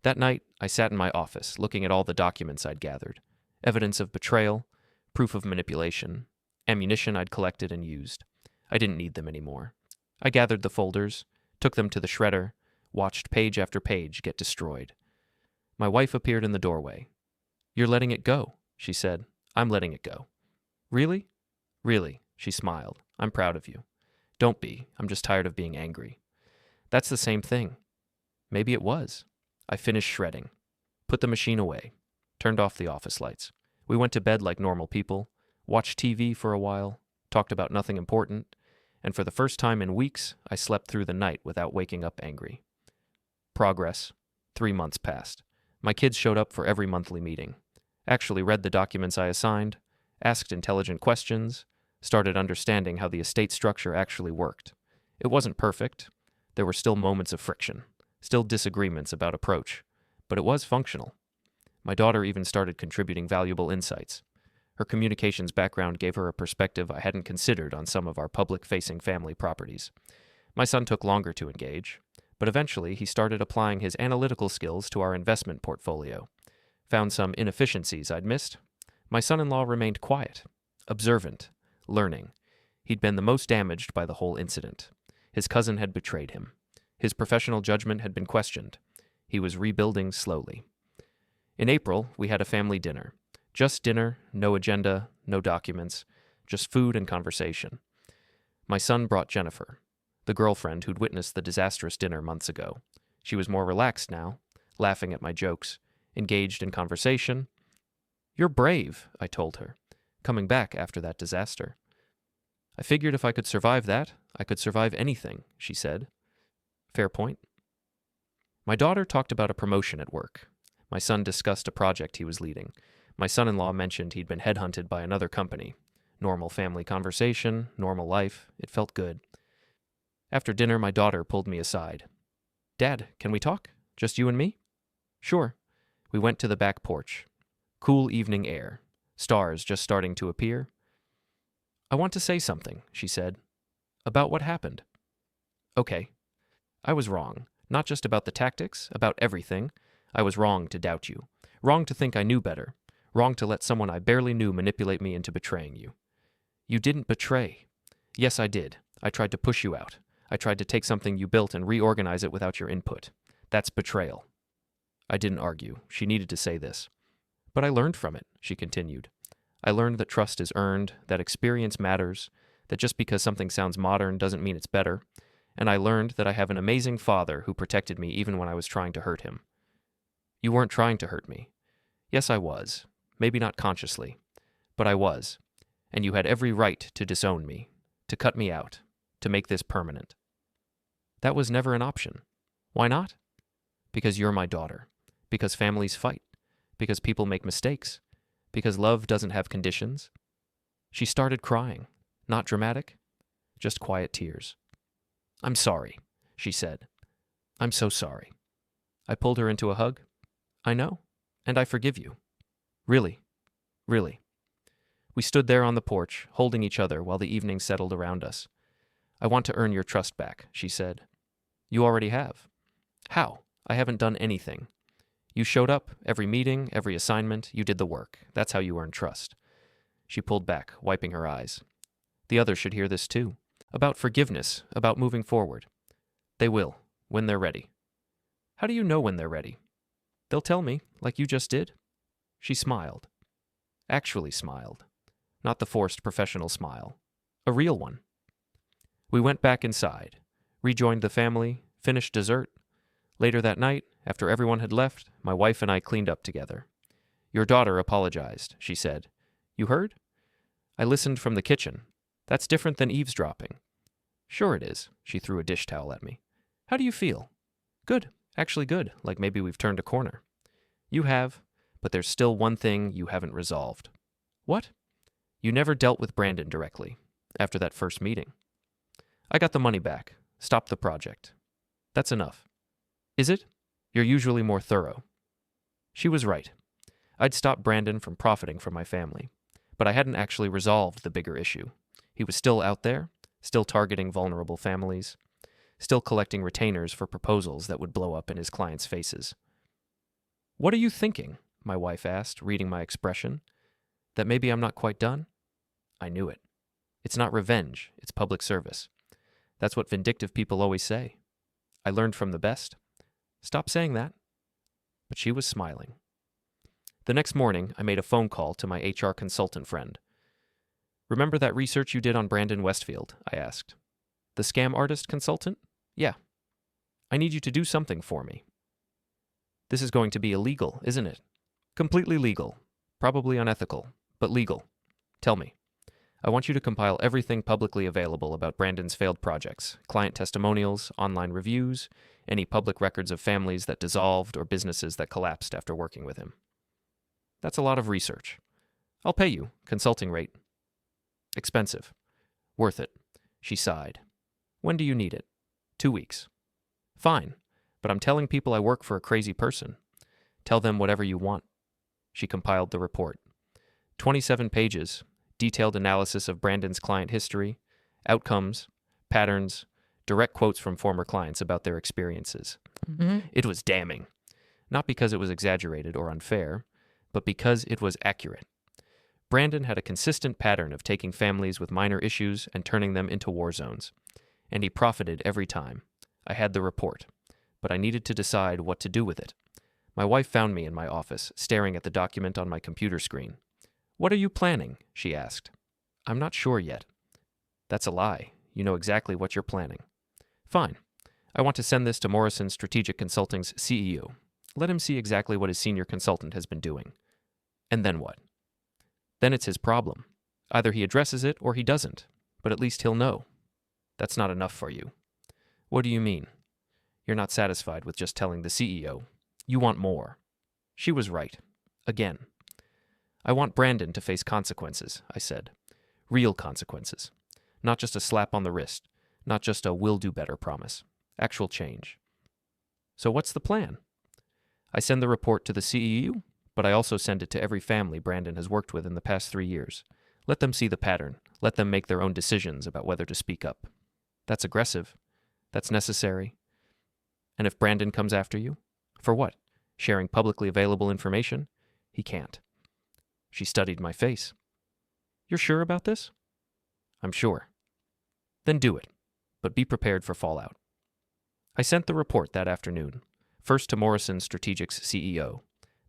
That night, I sat in my office, looking at all the documents I'd gathered. Evidence of betrayal, proof of manipulation, ammunition I'd collected and used. I didn't need them anymore. I gathered the folders, took them to the shredder, watched page after page get destroyed. My wife appeared in the doorway. You're letting it go, she said. I'm letting it go. Really? Really, she smiled. I'm proud of you. Don't be. I'm just tired of being angry. That's the same thing. Maybe it was. I finished shredding, put the machine away, turned off the office lights. We went to bed like normal people, watched TV for a while, talked about nothing important, and for the first time in weeks, I slept through the night without waking up angry. Progress. 3 months passed. My kids showed up for every monthly meeting, actually read the documents I assigned, asked intelligent questions, started understanding how the estate structure actually worked. It wasn't perfect. There were still moments of friction, still disagreements about approach, but it was functional. My daughter even started contributing valuable insights. Her communications background gave her a perspective I hadn't considered on some of our public-facing family properties. My son took longer to engage, But eventually, he started applying his analytical skills to our investment portfolio. Found some inefficiencies I'd missed. My son-in-law remained quiet, observant, learning. He'd been the most damaged by the whole incident. His cousin had betrayed him. His professional judgment had been questioned. He was rebuilding slowly. In April, we had a family dinner. Just dinner, no agenda, no documents, just food and conversation. My son brought Jennifer, the girlfriend who'd witnessed the disastrous dinner months ago. She was more relaxed now, laughing at my jokes, engaged in conversation. "You're brave," I told her, coming back after that disaster. "I figured if I could survive that, I could survive anything," she said. Fair point. My daughter talked about a promotion at work. My son discussed a project he was leading. My son-in-law mentioned he'd been headhunted by another company. Normal family conversation, normal life. It felt good. After dinner, my daughter pulled me aside. "Dad, can we talk? Just you and me?" "Sure." We went to the back porch. Cool evening air. Stars just starting to appear. "I want to say something," she said. "About what happened." "Okay." I was wrong. Not just about the tactics, about everything. I was wrong to doubt you. Wrong to think I knew better. Wrong to let someone I barely knew manipulate me into betraying you. You didn't betray. Yes, I did. I tried to push you out. I tried to take something you built and reorganize it without your input. That's betrayal. I didn't argue. She needed to say this. But I learned from it, she continued. I learned that trust is earned, that experience matters, that just because something sounds modern doesn't mean it's better, and I learned that I have an amazing father who protected me even when I was trying to hurt him. You weren't trying to hurt me. Yes, I was. Maybe not consciously. But I was. And you had every right to disown me, to cut me out, to make this permanent. That was never an option. Why not? Because you're my daughter. Because families fight. Because people make mistakes. Because love doesn't have conditions. She started crying. Not dramatic, just quiet tears. "I'm sorry," she said. "I'm so sorry." I pulled her into a hug. "I know, and I forgive you. Really, really." We stood there on the porch, holding each other while the evening settled around us. "I want to earn your trust back," she said. "You already have." "How? I haven't done anything." "You showed up, every meeting, every assignment, you did the work. That's how you earn trust." She pulled back, wiping her eyes. "The others should hear this too. About forgiveness, about moving forward. They will, when they're ready." "How do you know when they're ready?" "They'll tell me, like you just did." She smiled. Actually smiled. Not the forced professional smile. A real one. We went back inside, rejoined the family, finished dessert. Later that night, after everyone had left, my wife and I cleaned up together. "Your daughter apologized," she said. "You heard?" "I listened from the kitchen. That's different than eavesdropping." "Sure it is." She threw a dish towel at me. "How do you feel?" "Good. Actually good, like maybe we've turned a corner." "You have, but there's still one thing you haven't resolved." "What?" "You never dealt with Brandon directly, after that first meeting." "I got the money back. Stopped the project." "That's enough." "Is it? You're usually more thorough." She was right. I'd stopped Brandon from profiting from my family, but I hadn't actually resolved the bigger issue. He was still out there, still targeting vulnerable families, still collecting retainers for proposals that would blow up in his clients' faces. "What are you thinking?" my wife asked, reading my expression. "That maybe I'm not quite done?" I knew it. It's not revenge, it's public service. That's what vindictive people always say. I learned from the best. Stop saying that. But she was smiling. The next morning, I made a phone call to my HR consultant friend. "Remember that research you did on Brandon Westfield?" I asked. "The scam artist consultant?" "Yeah." "I need you to do something for me." "This is going to be illegal, isn't it?" "Completely legal. Probably unethical, but legal. Tell me. I want you to compile everything publicly available about Brandon's failed projects, client testimonials, online reviews, any public records of families that dissolved or businesses that collapsed after working with him." "That's a lot of research." "I'll pay you. Consulting rate." "Expensive." "Worth it." She sighed. "When do you need it?" 2 weeks. "Fine, but I'm telling people I work for a crazy person. Tell them whatever you want." She compiled the report. 27 pages, detailed analysis of Brandon's client history, outcomes, patterns, direct quotes from former clients about their experiences. It was damning, not because it was exaggerated or unfair, but because it was accurate. Brandon had a consistent pattern of taking families with minor issues and turning them into war zones, and he profited every time. I had the report, but I needed to decide what to do with it. My wife found me in my office, staring at the document on my computer screen. "What are you planning?" she asked. "I'm not sure yet." "That's a lie. You know exactly what you're planning." "Fine. I want to send this to Morrison Strategic Consulting's CEO. Let him see exactly what his senior consultant has been doing." "And then what?" "Then it's his problem. Either he addresses it or he doesn't, but at least he'll know." "That's not enough for you." "What do you mean?" "You're not satisfied with just telling the CEO. You want more." She was right. Again. "I want Brandon to face consequences," I said. "Real consequences. Not just a slap on the wrist. Not just a "will do better" promise. Actual change." "So what's the plan?" "I send the report to the CEO, but I also send it to every family Brandon has worked with in the past 3 years. Let them see the pattern. Let them make their own decisions about whether to speak up." "That's aggressive. That's necessary." "And if Brandon comes after you?" "For what? Sharing publicly available information?" "He can't." She studied my face. "You're sure about this?" "I'm sure." "Then do it, but be prepared for fallout." I sent the report that afternoon, first to Morrison Strategic's CEO,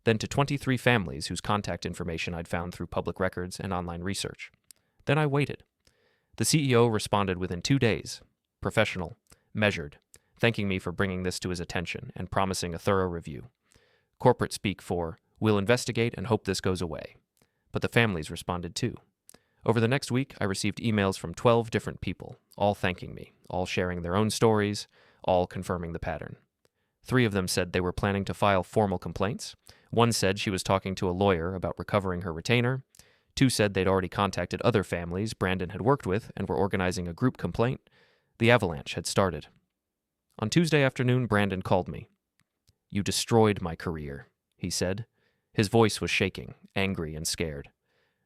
then to 23 families whose contact information I'd found through public records and online research. Then I waited. The CEO responded within 2 days, professional, measured, thanking me for bringing this to his attention and promising a thorough review. Corporate speak for, "We'll investigate and hope this goes away." But the families responded too. Over the next week, I received emails from 12 different people, all thanking me, all sharing their own stories, all confirming the pattern. 3 of them said they were planning to file formal complaints. 1 said she was talking to a lawyer about recovering her retainer. 2 said they'd already contacted other families Brandon had worked with and were organizing a group complaint. The avalanche had started. On Tuesday afternoon, Brandon called me. "You destroyed my career," he said. His voice was shaking, angry and scared.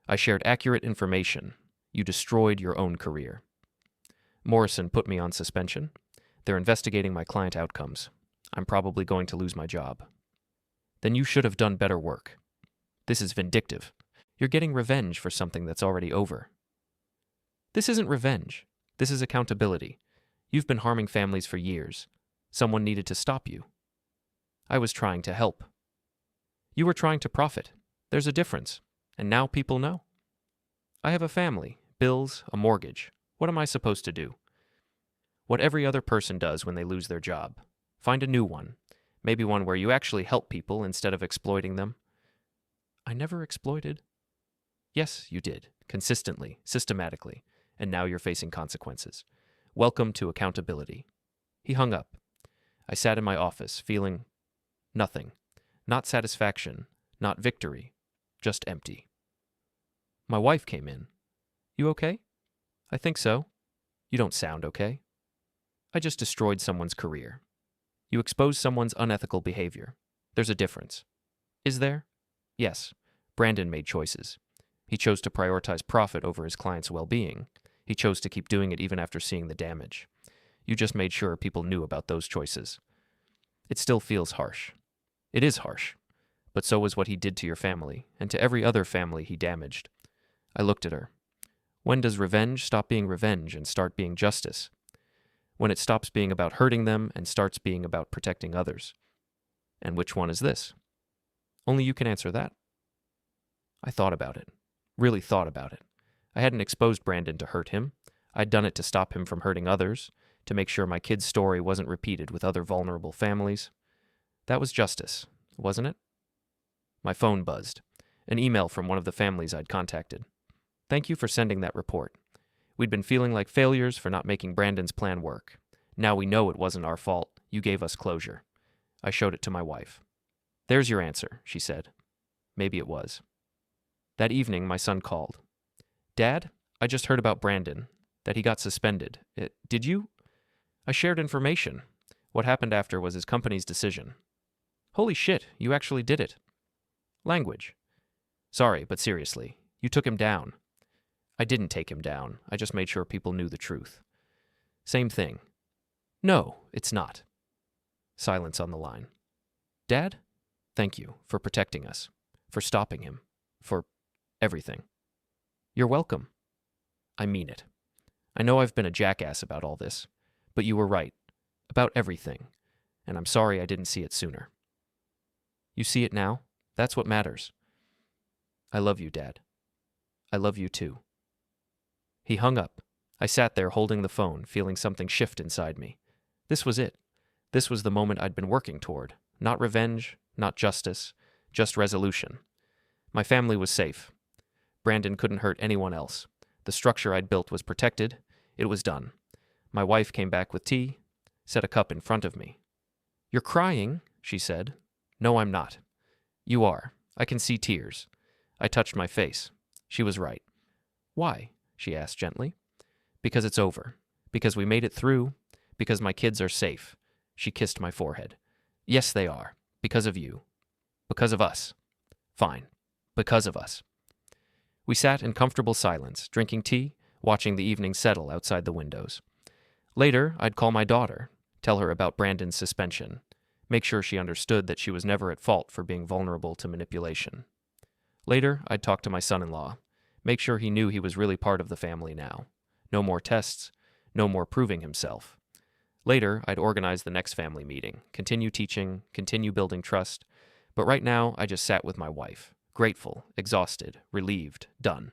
"I shared accurate information. You destroyed your own career." Morrison put me on suspension. They're investigating my client outcomes. I'm probably going to lose my job. "Then you should have done better work. This is vindictive. You're getting revenge for something that's already over." "This isn't revenge. This is accountability. You've been harming families for years. Someone needed to stop you." "I was trying to help." "You were trying to profit. There's a difference. And now people know." "I have a family, bills, a mortgage. What am I supposed to do?" "What every other person does when they lose their job. Find a new one. Maybe one where you actually help people instead of exploiting them." "I never exploited." "Yes, you did. Consistently, systematically. And now you're facing consequences. Welcome to accountability." He hung up. I sat in my office, feeling nothing. Not satisfaction, not victory, just empty. My wife came in. "You okay?" "I think so." "You don't sound okay." "I just destroyed someone's career." "You exposed someone's unethical behavior. There's a difference." "Is there?" "Yes. Brandon made choices. He chose to prioritize profit over his client's well-being. He chose to keep doing it even after seeing the damage. You just made sure people knew about those choices. It still feels harsh. It is harsh. But so was what he did to your family, and to every other family he damaged." I looked at her. "When does revenge stop being revenge and start being justice? When it stops being about hurting them and starts being about protecting others. And which one is this?" "Only you can answer that." I thought about it. Really thought about it. I hadn't exposed Brandon to hurt him. I'd done it to stop him from hurting others, to make sure my kid's story wasn't repeated with other vulnerable families. That was justice, wasn't it? My phone buzzed. An email from one of the families I'd contacted. "Thank you for sending that report. We'd been feeling like failures for not making Brandon's plan work. Now we know it wasn't our fault. You gave us closure." I showed it to my wife. "There's your answer," she said. Maybe it was. That evening, my son called. "Dad, I just heard about Brandon, that he got suspended. Did you?" I shared information. What happened after was his company's decision. "Holy shit, you actually did it." "Language." "Sorry, but seriously, you took him down." "I didn't take him down. I just made sure people knew the truth." "Same thing. No, it's not. Silence on the line. Dad? Thank you for protecting us, for stopping him, for everything. You're welcome. I mean it. I know I've been a jackass about all this, but you were right. About everything. And I'm sorry I didn't see it sooner. You see it now? That's what matters. I love you, Dad. I love you too. He hung up. I sat there holding the phone, feeling something shift inside me. This was it. This was the moment I'd been working toward. Not revenge, not justice, just resolution. My family was safe. Brandon couldn't hurt anyone else. The structure I'd built was protected. It was done. My wife came back with tea, set a cup in front of me. You're crying, she said. No, I'm not. You are. I can see tears. I touched my face. She was right. Why? She asked gently. Because it's over. Because we made it through. Because my kids are safe. She kissed my forehead. Yes, they are. Because of you. Because of us. Fine. Because of us. We sat in comfortable silence, drinking tea, watching the evening settle outside the windows. Later, I'd call my daughter, tell her about Brandon's suspension, make sure she understood that she was never at fault for being vulnerable to manipulation. Later, I'd talk to my son-in-law, make sure he knew he was really part of the family now. No more tests, no more proving himself. Later, I'd organize the next family meeting, continue teaching, continue building trust, but right now I just sat with my wife, grateful, exhausted, relieved, done.